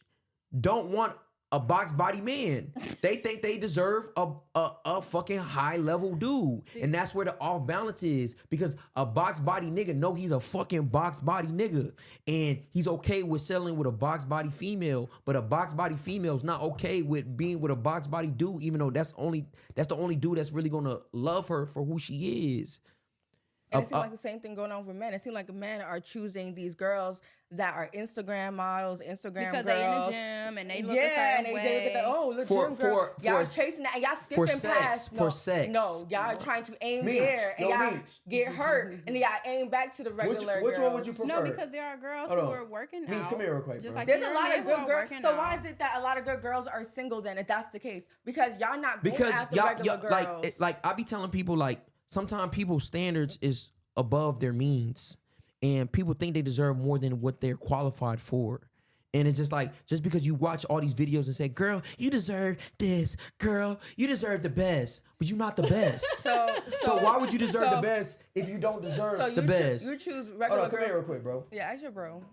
Speaker 1: don't want a box body man. They think they deserve a fucking high level dude. And that's where the off balance is. Because a box body nigga know he's a fucking box body nigga. And he's okay with settling with a box body female. But a box body female is not okay with being with a box body dude, even though that's the only dude that's really gonna love her for who she is.
Speaker 3: And it seems like the same thing going on with men. It seems like men are choosing these girls that are Instagram models, Instagram
Speaker 2: Because
Speaker 3: girls.
Speaker 2: they in the gym and they look a
Speaker 3: Yeah,
Speaker 2: certain
Speaker 3: and
Speaker 2: way.
Speaker 3: they look at the gym girl. Y'all chasing that, and y'all skipping past.
Speaker 1: For sex.
Speaker 3: No, y'all trying to aim
Speaker 1: Meech,
Speaker 3: there, and
Speaker 1: yo,
Speaker 3: y'all
Speaker 1: Meech.
Speaker 3: get hurt, and y'all aim back to the regular
Speaker 1: Which one would
Speaker 3: girls.
Speaker 1: you prefer?
Speaker 2: No, because there are girls
Speaker 1: Hold
Speaker 2: who
Speaker 1: on.
Speaker 2: are working
Speaker 1: Meech,
Speaker 2: out.
Speaker 1: come here real quick,
Speaker 2: Just
Speaker 1: bro.
Speaker 2: like
Speaker 3: There's
Speaker 2: there
Speaker 3: a
Speaker 2: are
Speaker 3: lot
Speaker 2: men
Speaker 3: of
Speaker 2: who are
Speaker 3: good girls.
Speaker 2: working
Speaker 3: So
Speaker 2: out.
Speaker 3: why is it that a lot of good girls are single then, if that's the case? Because y'all not going
Speaker 1: Because
Speaker 3: after
Speaker 1: y'all
Speaker 3: regular girls.
Speaker 1: like I be telling people like sometimes people's standards is above their means, and people think they deserve more than what they're qualified for. And it's just like, just because you watch all these videos and say, girl, you deserve this. Girl, you deserve the best. But you're not the best. So why would you deserve the best if you don't deserve the best?
Speaker 3: You choose regular
Speaker 1: Hold on, come
Speaker 3: girls.
Speaker 1: here real quick, bro.
Speaker 3: Yeah, ask your bro.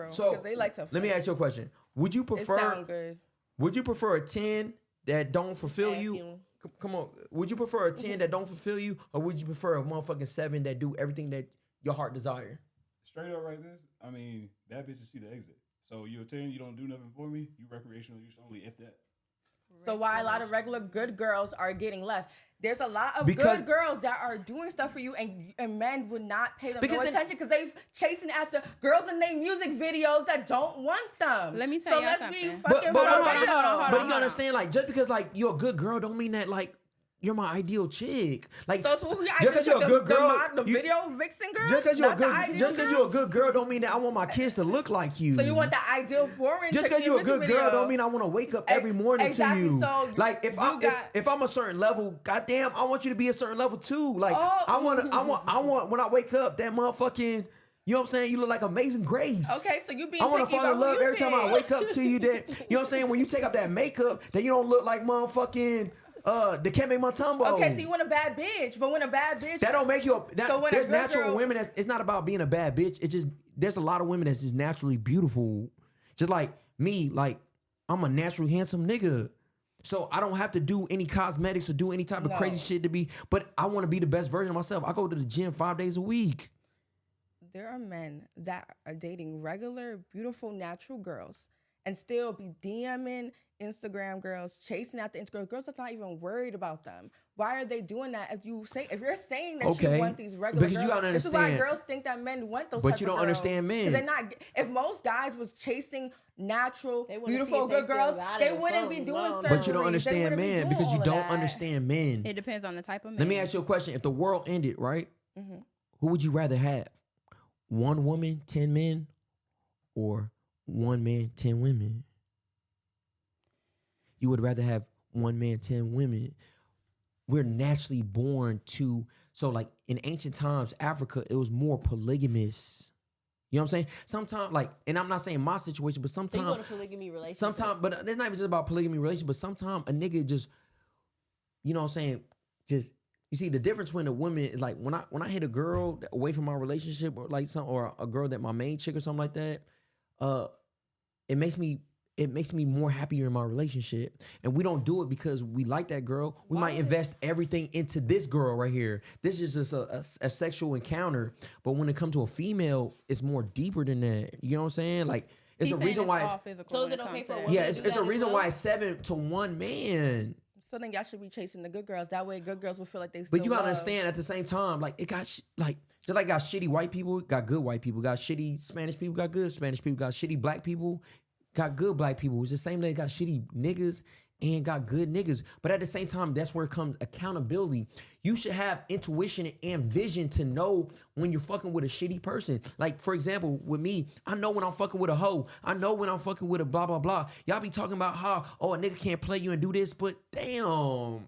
Speaker 1: So
Speaker 3: because they like to
Speaker 1: let me ask you a question. Would you
Speaker 3: It
Speaker 1: prefer
Speaker 3: sound good.
Speaker 1: Would you prefer a 10 that don't fulfill
Speaker 4: Ask
Speaker 1: you?
Speaker 4: him.
Speaker 1: Come on. Would you prefer a 10 that don't fulfill you? Or would you prefer a motherfucking 7 that do everything that your heart desire?
Speaker 5: Straight up right this, I mean, bad bitches see the exit. So you're 10, you don't do nothing for me, you recreational use only, if that.
Speaker 3: So why a lot of regular good girls are getting left? There's a lot of
Speaker 1: Because-
Speaker 3: good girls that are doing stuff for you, and men would not pay them
Speaker 1: Because
Speaker 3: no
Speaker 1: then-
Speaker 3: attention because they've chasing after girls in their music videos that don't want them.
Speaker 2: Let me tell y'all
Speaker 3: let's
Speaker 2: something.
Speaker 3: be
Speaker 1: But,
Speaker 3: fucking
Speaker 1: but,
Speaker 3: for
Speaker 1: but,
Speaker 3: real.
Speaker 1: but you understand, like, just because, like, you're a good girl don't mean that, like, you're my ideal chick. Like,
Speaker 3: So who
Speaker 1: just because you're a good girl,
Speaker 3: the video vixen girl,
Speaker 1: just because you're a
Speaker 3: not the
Speaker 1: good,
Speaker 3: ideal
Speaker 1: just because you're a
Speaker 3: girl?
Speaker 1: good girl don't mean that I want my kids to look like you.
Speaker 3: So you want the ideal foreign?
Speaker 1: Just
Speaker 3: chick
Speaker 1: because
Speaker 3: in
Speaker 1: you're a
Speaker 3: your
Speaker 1: good
Speaker 3: music
Speaker 1: girl
Speaker 3: video.
Speaker 1: don't mean I want to wake up every morning
Speaker 3: Exactly,
Speaker 1: to you.
Speaker 3: so
Speaker 1: Like
Speaker 3: you got-
Speaker 1: if I'm a certain level, goddamn, I want you to be a certain level too. Like I want when I wake up, that motherfucking, you know what I'm saying? You look like Amazing Grace.
Speaker 3: Okay, so you being
Speaker 1: I want to
Speaker 3: picky
Speaker 1: fall in
Speaker 3: about who
Speaker 1: love
Speaker 3: you
Speaker 1: every time I
Speaker 3: pick.
Speaker 1: wake up to you. That you know what I'm saying? When you take up that makeup, that you don't look like motherfucking the Keme Mutombo.
Speaker 3: Okay, so you want a bad bitch, but when a bad bitch
Speaker 1: That don't make you
Speaker 3: So when a
Speaker 1: there's
Speaker 3: good
Speaker 1: natural
Speaker 3: girl-
Speaker 1: women it's not about being a bad bitch. It's just there's a lot of women that's just naturally beautiful. Just like me, like I'm a natural handsome nigga. So I don't have to do any cosmetics or do any type of
Speaker 3: No.
Speaker 1: crazy shit to be, but I want to be the best version of myself. I go to the gym 5 days a week.
Speaker 3: there are men that are dating regular, beautiful, natural girls and still be DMing Instagram girls, chasing after Instagram girls that's not even worried about them. Why are they doing that? If you're saying that
Speaker 1: Okay,
Speaker 3: you want these regular
Speaker 1: because you
Speaker 3: girls,
Speaker 1: gotta
Speaker 3: this is why
Speaker 1: understand-
Speaker 3: girls think that men want those.
Speaker 1: But
Speaker 3: type
Speaker 1: you
Speaker 3: of
Speaker 1: don't
Speaker 3: girls.
Speaker 1: understand men.
Speaker 3: 'Cause they're not. If most guys was chasing natural,
Speaker 4: They wanna
Speaker 3: beautiful,
Speaker 4: see if they
Speaker 3: good girls,
Speaker 4: still got
Speaker 3: they
Speaker 4: it or
Speaker 3: wouldn't be
Speaker 4: something.
Speaker 3: doing
Speaker 4: No, no.
Speaker 3: surgery.
Speaker 1: But you don't understand men because you don't understand men.
Speaker 2: It depends on the type of man.
Speaker 1: Let me ask you a question. If the world ended, right?
Speaker 3: Mm-hmm.
Speaker 1: Who would you rather have? 1 woman, 10 men, or 1 man, 10 women? You would rather have 1 man, 10 women. We're naturally born to, so like in ancient times, Africa, it was more polygamous. You know what I'm saying? Sometimes, like, and I'm not saying my situation, but
Speaker 4: So you
Speaker 1: sometimes,
Speaker 4: want a polygamy relationship?
Speaker 1: sometimes, but it's not even just about polygamy relation, but sometimes a nigga just, you know what I'm saying, just, you see the difference when a woman is like, when I hit a girl away from my relationship or like some, or a girl that my main chick or something like that, it makes me more happier in my relationship. And we don't do it because we like that girl. We might invest everything into this girl right here. This is just a sexual encounter. But when it comes to a female, it's more deeper than that. You know what I'm saying? Like, it's
Speaker 2: He's
Speaker 1: a reason
Speaker 2: saying
Speaker 1: why
Speaker 2: all
Speaker 1: it's,
Speaker 2: physical
Speaker 4: So
Speaker 2: when
Speaker 4: is it
Speaker 2: it
Speaker 4: okay
Speaker 2: comes
Speaker 4: for
Speaker 2: to
Speaker 4: a
Speaker 2: that.
Speaker 4: woman
Speaker 1: yeah,
Speaker 4: to
Speaker 1: it's
Speaker 4: do
Speaker 1: a
Speaker 4: that as
Speaker 1: reason
Speaker 4: well?
Speaker 1: why it's 7 to 1 man.
Speaker 3: So then y'all should be chasing the good girls. That way, good girls will feel like they.
Speaker 1: But you gotta
Speaker 3: love.
Speaker 1: understand at the same time, like it got like just like got shitty white people, got good white people, got shitty Spanish people, got good Spanish people, got shitty black people, got good black people. It's the same way got shitty niggas and got good niggas. But at the same time, that's where it comes accountability. You should have intuition and vision to know when you're fucking with a shitty person. Like, for example, with me, I know when I'm fucking with a hoe. I know when I'm fucking with a blah, blah, blah. Y'all be talking about how, oh, a nigga can't play you and do this, but damn,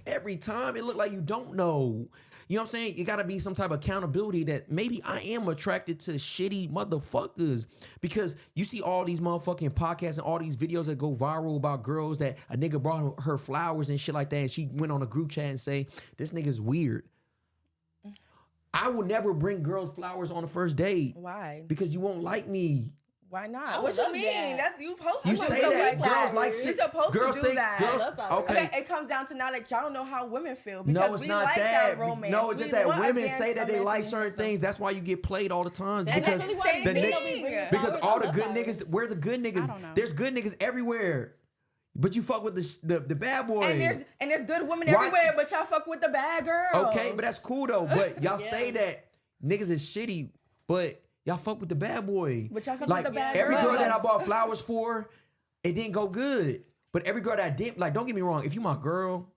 Speaker 1: every time it look like you don't know. You know what I'm saying? You gotta be some type of accountability that maybe I am attracted to shitty motherfuckers because you see all these motherfucking podcasts and all these videos that go viral about girls that a nigga brought her flowers and shit like that and she went on a group chat and say, this nigga's weird. I would never bring girls flowers on the first date.
Speaker 3: Why?
Speaker 1: Because you won't like me.
Speaker 3: Why
Speaker 4: I
Speaker 3: not?
Speaker 4: would
Speaker 3: What you
Speaker 4: love
Speaker 3: mean?
Speaker 4: that.
Speaker 3: That's you supposed to
Speaker 1: You
Speaker 3: do
Speaker 1: say
Speaker 3: stuff
Speaker 1: that
Speaker 3: like
Speaker 1: girls like
Speaker 3: You're
Speaker 1: shit.
Speaker 3: supposed
Speaker 1: Girls
Speaker 3: to do
Speaker 1: think
Speaker 3: that.
Speaker 1: girls.
Speaker 4: I love flowers.
Speaker 1: Okay.
Speaker 3: It comes down to now that y'all don't know how women feel
Speaker 1: No,
Speaker 3: because
Speaker 1: it's
Speaker 3: we
Speaker 1: not
Speaker 3: like
Speaker 1: that.
Speaker 3: that romance.
Speaker 1: No, it's
Speaker 3: We
Speaker 1: just that
Speaker 3: want a
Speaker 1: women
Speaker 3: man-
Speaker 1: say that
Speaker 3: a
Speaker 1: they
Speaker 3: man
Speaker 1: like
Speaker 3: to be
Speaker 1: certain
Speaker 3: handsome.
Speaker 1: things. That's why you get played all the time.
Speaker 4: That's
Speaker 1: Because
Speaker 4: really why
Speaker 3: the
Speaker 4: they
Speaker 3: nigg-
Speaker 4: don't be bringing
Speaker 3: because
Speaker 1: because
Speaker 4: flowers.
Speaker 1: all
Speaker 4: I
Speaker 1: the
Speaker 4: love
Speaker 1: good
Speaker 4: flowers.
Speaker 1: niggas, we're the good
Speaker 2: I
Speaker 1: niggas.
Speaker 2: don't know.
Speaker 1: There's good niggas everywhere, but you fuck with the bad boy.
Speaker 3: And there's good women
Speaker 1: Why-
Speaker 3: everywhere, but y'all fuck with the bad girls.
Speaker 1: Okay, but that's cool though. But y'all
Speaker 4: Yeah.
Speaker 1: say that niggas is shitty, but y'all fuck with the bad boy.
Speaker 3: But y'all fuck
Speaker 1: like
Speaker 3: with the bad
Speaker 1: every girl
Speaker 3: girls.
Speaker 1: that I bought flowers for, it didn't go good. But every girl that I did, like, don't get me wrong, if you my girl,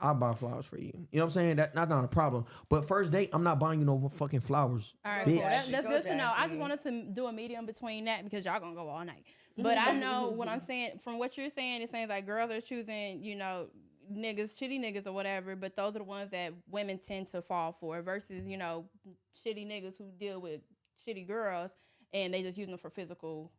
Speaker 1: I'll buy flowers for you. You know what I'm saying? That's not a problem. But first date, I'm not buying you no fucking flowers.
Speaker 2: All right,
Speaker 1: bitch.
Speaker 2: cool. That's
Speaker 3: Go
Speaker 2: good to know. I
Speaker 3: Jackie.
Speaker 2: just wanted to do a medium between that because y'all gonna go all night. But I know what I'm saying. From what you're saying, it seems like girls are choosing, niggas, shitty niggas or whatever. But those are the ones that women tend to fall for versus, shitty niggas who deal with shitty girls and they just use them for physical.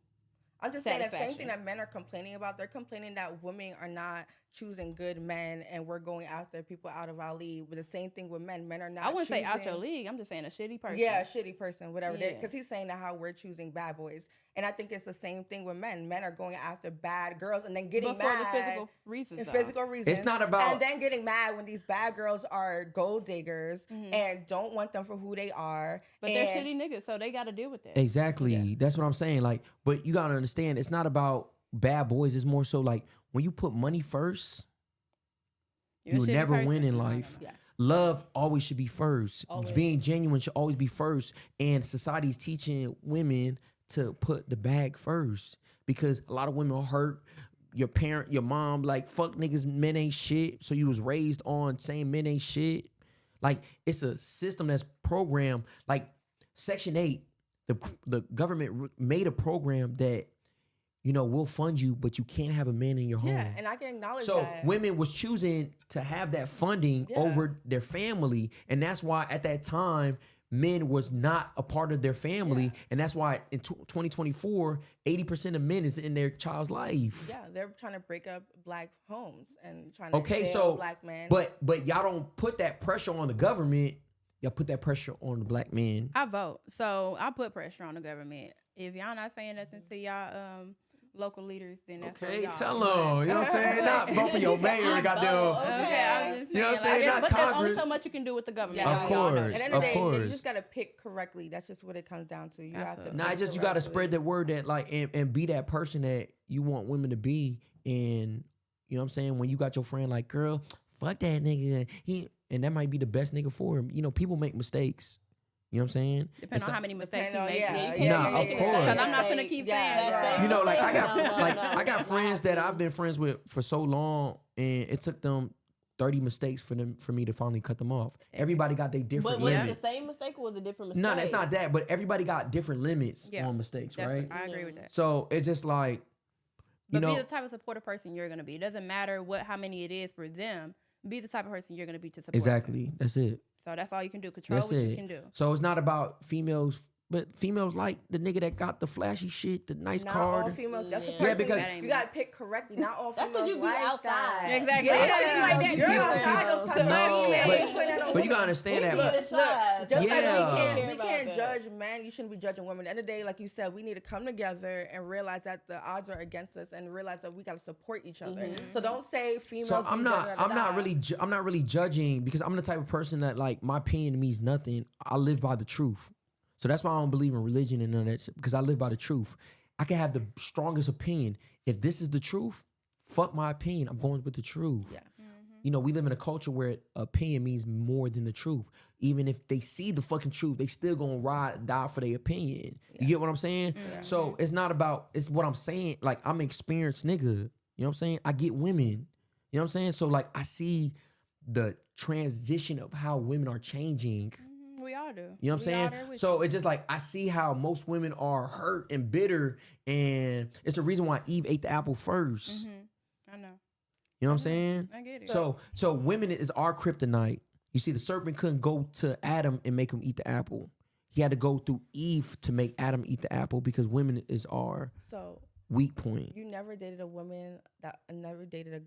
Speaker 3: I'm just saying that same thing that men are complaining about. They're complaining that women are not choosing good men, and we're going after people out of our league. But the same thing with men. Men are not.
Speaker 2: I wouldn't say out your league. I'm just saying a shitty person.
Speaker 3: Yeah, a shitty person, whatever. Because he's saying that how we're choosing bad boys, and I think it's the same thing with men. Men are going after bad girls and then getting mad
Speaker 2: for the physical reasons.
Speaker 3: Physical reasons.
Speaker 1: It's not about,
Speaker 3: and then getting mad when these bad girls are gold diggers and don't want them for who they are.
Speaker 2: But they're shitty niggas, so they got to deal with that.
Speaker 1: Exactly. Yeah. That's what I'm saying. Like, but you gotta understand, it's not about bad boys. It's more so like when you put money first, you'll never win in life. Yeah. Love always should be first. Always. Being genuine should always be first. And society's teaching women to put the bag first because a lot of women are hurt. Your parent, your mom, like, fuck niggas, men ain't shit. So you was raised on saying men ain't shit. Like, it's a system that's programmed. Like, Section 8, the government made a program that, you know, we'll fund you, but you can't have a man in your home.
Speaker 3: Yeah, and I can acknowledge that.
Speaker 1: So women was choosing to have that funding over their family. And that's why at that time, men was not a part of their family. Yeah. And that's why in 2024, 80% of men is in their child's life.
Speaker 3: Yeah, they're trying to break up black homes and trying to jail black men.
Speaker 1: But y'all don't put that pressure on the government. Y'all put that pressure on the black men.
Speaker 2: I vote. So I put pressure on the government. If y'all not saying nothing to y'all local leaders, then that's
Speaker 1: okay. Tell them, you know what I'm saying? Not vote for your mayor, goddamn.
Speaker 2: Okay, I'm just saying,
Speaker 1: you know what I'm saying? Not
Speaker 2: but
Speaker 1: Congress.
Speaker 2: There's only so much you can do with the government.
Speaker 1: Of course,
Speaker 3: at the end of the day, you just gotta pick correctly. That's just what it comes down to. You have to.
Speaker 1: Nah, it's just you gotta spread that word that like and be that person that you want women to be. And you know what I'm saying? When you got your friend like, girl, fuck that nigga, and that might be the best nigga for him. You know, people make mistakes. You know what I'm saying?
Speaker 2: Depending on how many mistakes you make.
Speaker 1: Nah, of course.
Speaker 2: Because I'm not gonna keep saying that.
Speaker 1: You know, like I got friends that I've been friends with for so long, and it took them 30 mistakes for me to finally cut them off. Everybody got their different limits.
Speaker 4: But was it the same mistake or was it a different mistake?
Speaker 1: No, that's not that. But everybody got different limits on mistakes, right?
Speaker 2: I agree with that.
Speaker 1: So it's just like,
Speaker 2: be the type of supportive person you're gonna be. It doesn't matter how many it is for them. Be the type of person you're gonna be to support.
Speaker 1: Exactly.
Speaker 2: Them.
Speaker 1: That's it.
Speaker 2: So that's all you can do. Control what you can do.
Speaker 1: So it's not about females, but females like the nigga that got the flashy shit, the nice
Speaker 3: not
Speaker 1: car.
Speaker 3: Not all females. That's the person
Speaker 1: because
Speaker 3: you gotta pick correctly. Not all females.
Speaker 4: That's because you be outside.
Speaker 2: Exactly.
Speaker 1: But you gotta understand that.
Speaker 3: Just like we can't judge men. You shouldn't be judging women. At the end of the day, like you said, we need to come together and realize that the odds are against us, and realize that we gotta support each other. So don't say females.
Speaker 1: So I'm not really judging, because I'm the type of person that, like, my opinion means nothing. I live by the truth. So that's why I don't believe in religion and none of that shit, because I live by the truth. I can have the strongest opinion. If this is the truth, fuck my opinion. I'm going with the truth. Yeah. You know, we live in a culture where opinion means more than the truth. Even if they see the fucking truth, they still gonna die for their opinion. You get what I'm saying? Yeah. So it's not about, it's what I'm saying. Like, I'm an experienced nigga. You know what I'm saying? I get women. You know what I'm saying? So, like, I see the transition of how women are changing.
Speaker 2: We all do.
Speaker 1: You know what I'm saying? So it's just like, I see how most women are hurt and bitter, and it's the reason why Eve ate the apple first.
Speaker 2: I know.
Speaker 1: You know what I'm saying?
Speaker 2: I get it.
Speaker 1: So women is our kryptonite. You see, the serpent couldn't go to Adam and make him eat the apple. He had to go through Eve to make Adam eat the apple, because women is our weak point.
Speaker 3: You never dated a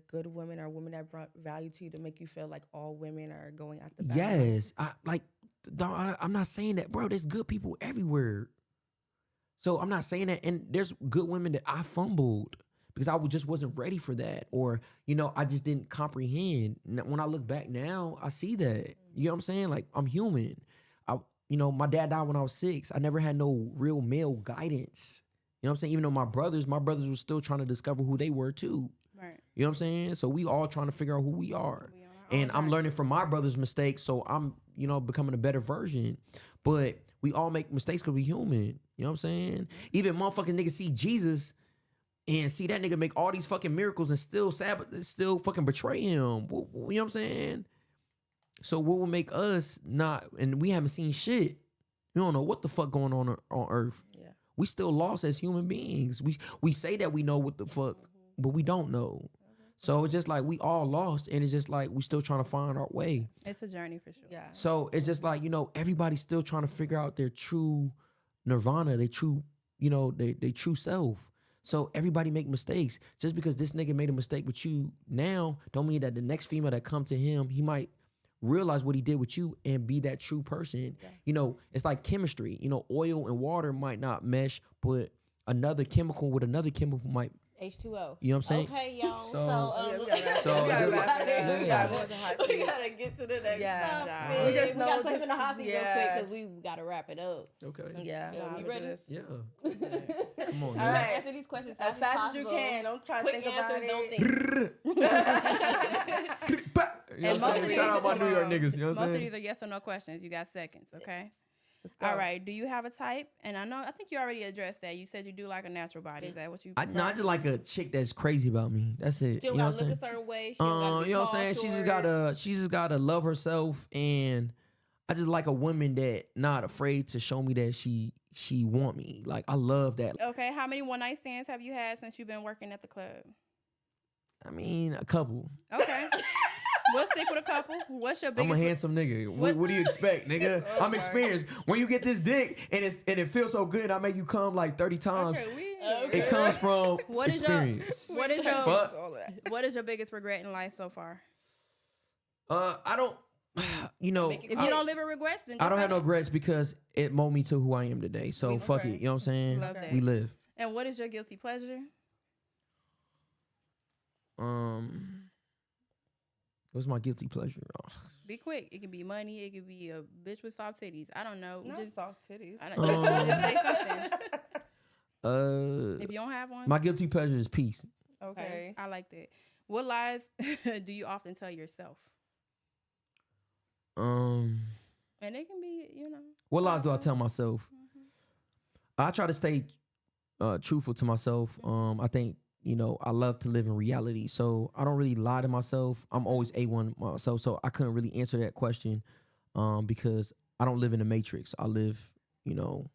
Speaker 3: good woman, or a woman that brought value to you to make you feel like all women are going after bad.
Speaker 1: Yes. I'm not saying that, bro. There's good people everywhere. So I'm not saying that. And there's good women that I fumbled because I just wasn't ready for that. Or, you know, I just didn't comprehend. When I look back now, I see that. You know what I'm saying? Like, I'm human. My dad died when I was 6. I never had no real male guidance. You know what I'm saying? Even though my brothers were still trying to discover who they were too.
Speaker 2: Right.
Speaker 1: You know what I'm saying? So we all trying to figure out who we are. And I'm learning from my brother's mistakes, so I'm, becoming a better version. But we all make mistakes because we human. You know what I'm saying? Even motherfucking niggas see Jesus and see that nigga make all these fucking miracles and still fucking betray him. You know what I'm saying? So what will make us not, and we haven't seen shit. We don't know what the fuck going on earth. Yeah. We still lost as human beings. We say that we know what the fuck, but we don't know. So it's just like we all lost, and it's just like we still trying to find our way.
Speaker 2: It's a journey for sure.
Speaker 3: Yeah.
Speaker 1: So it's just like, everybody's still trying to figure out their true nirvana, their true, their true self. So everybody make mistakes. Just because this nigga made a mistake with you now, don't mean that the next female that come to him, he might realize what he did with you and be that true person. Yeah. You know, it's like chemistry. You know, oil and water might not mesh, but another chemical with another chemical might.
Speaker 4: H2O.
Speaker 1: You know what I'm saying?
Speaker 4: Okay, y'all.
Speaker 3: We
Speaker 4: gotta get to the next topic.
Speaker 3: We just
Speaker 4: gotta play in the hot seat real quick because we gotta wrap it up.
Speaker 1: Okay.
Speaker 3: Yeah.
Speaker 4: You ready?
Speaker 1: Yeah. Come on.
Speaker 3: All right.
Speaker 4: Answer these questions
Speaker 3: as fast as you can. Don't try to think about it.
Speaker 4: Don't think.
Speaker 1: And shout out my New York niggas. You know what I'm saying?
Speaker 2: Most of these are yes or no questions. You got seconds, okay? All right. Do you have a type? And I think you already addressed that. You said you do like a natural body. Is that what you?
Speaker 1: I just like a chick that's crazy about me. That's it.
Speaker 4: She don't gotta look a certain way. She don't gotta be
Speaker 1: you know what I'm saying?
Speaker 4: short.
Speaker 1: She just gotta love herself, and I just like a woman that not afraid to show me that she want me. Like I love that.
Speaker 2: Okay. How many one night stands have you had since you've been working at the club?
Speaker 1: I mean, a couple.
Speaker 2: Okay. We'll stick with a couple. What's your biggest?
Speaker 1: I'm a handsome nigga. What do you expect, nigga? I'm experienced. When you get this dick and it feels so good, I make you come like 30 times.
Speaker 2: Okay,
Speaker 1: it comes from
Speaker 2: what
Speaker 1: experience.
Speaker 2: What is your biggest regret in life so far?
Speaker 1: I don't. You know,
Speaker 2: if you don't live with regrets, then
Speaker 1: I don't have no regrets because it molded me to who I am today. So fuck it. You know what I'm saying?
Speaker 2: Love that.
Speaker 1: We live.
Speaker 2: And what is your guilty pleasure?
Speaker 1: What's my guilty pleasure? Oh.
Speaker 2: Be quick. It could be money. It could be a bitch with soft titties. I don't know.
Speaker 3: Not soft titties.
Speaker 2: I don't, just say something. If you don't have one.
Speaker 1: My guilty pleasure is peace.
Speaker 2: Okay. I like that. What lies do you often tell yourself? And it can be, you know.
Speaker 1: What lies do I tell myself? Mm-hmm. I try to stay truthful to myself. I think, you know, I love to live in reality. So I don't really lie to myself. I'm always A1 myself. So I couldn't really answer that question because I don't live in the matrix. I live, you know,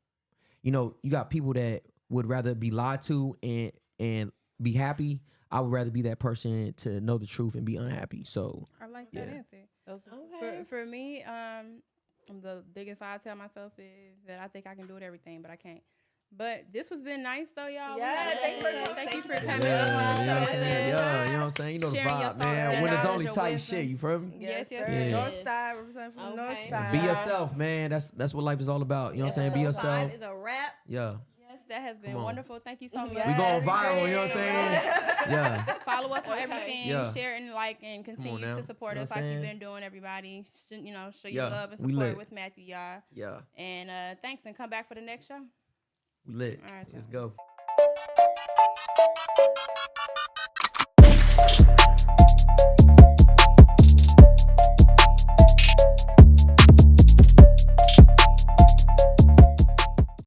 Speaker 1: you got people that would rather be lied to and be happy. I would rather be that person to know the truth and be unhappy. So
Speaker 2: I like that answer.
Speaker 4: Okay.
Speaker 2: For me, the biggest lie I tell myself is that I think I can do everything, but I can't. But this has been nice though, y'all.
Speaker 3: Yeah,
Speaker 2: thank you for coming.
Speaker 1: Yeah, you know what I'm saying? Yeah, you know what I'm saying? You know the vibe, man. When it's only tight shit, you feel me?
Speaker 2: Yes.
Speaker 3: North side, representing from the north side.
Speaker 1: Be yourself, man. That's what life is all about. You know what I'm saying? Be yourself.
Speaker 4: Is a wrap.
Speaker 1: Yeah.
Speaker 2: That has been wonderful. Thank you so much.
Speaker 1: We going viral, you know what I'm saying? Yeah.
Speaker 2: Follow us on everything. Share and like and continue to support us like you've been doing, everybody. You know, show your love and support with Matthew, y'all.
Speaker 1: Yeah.
Speaker 2: And thanks, and come back for the next show.
Speaker 1: We lit.
Speaker 2: All right,
Speaker 1: let's go.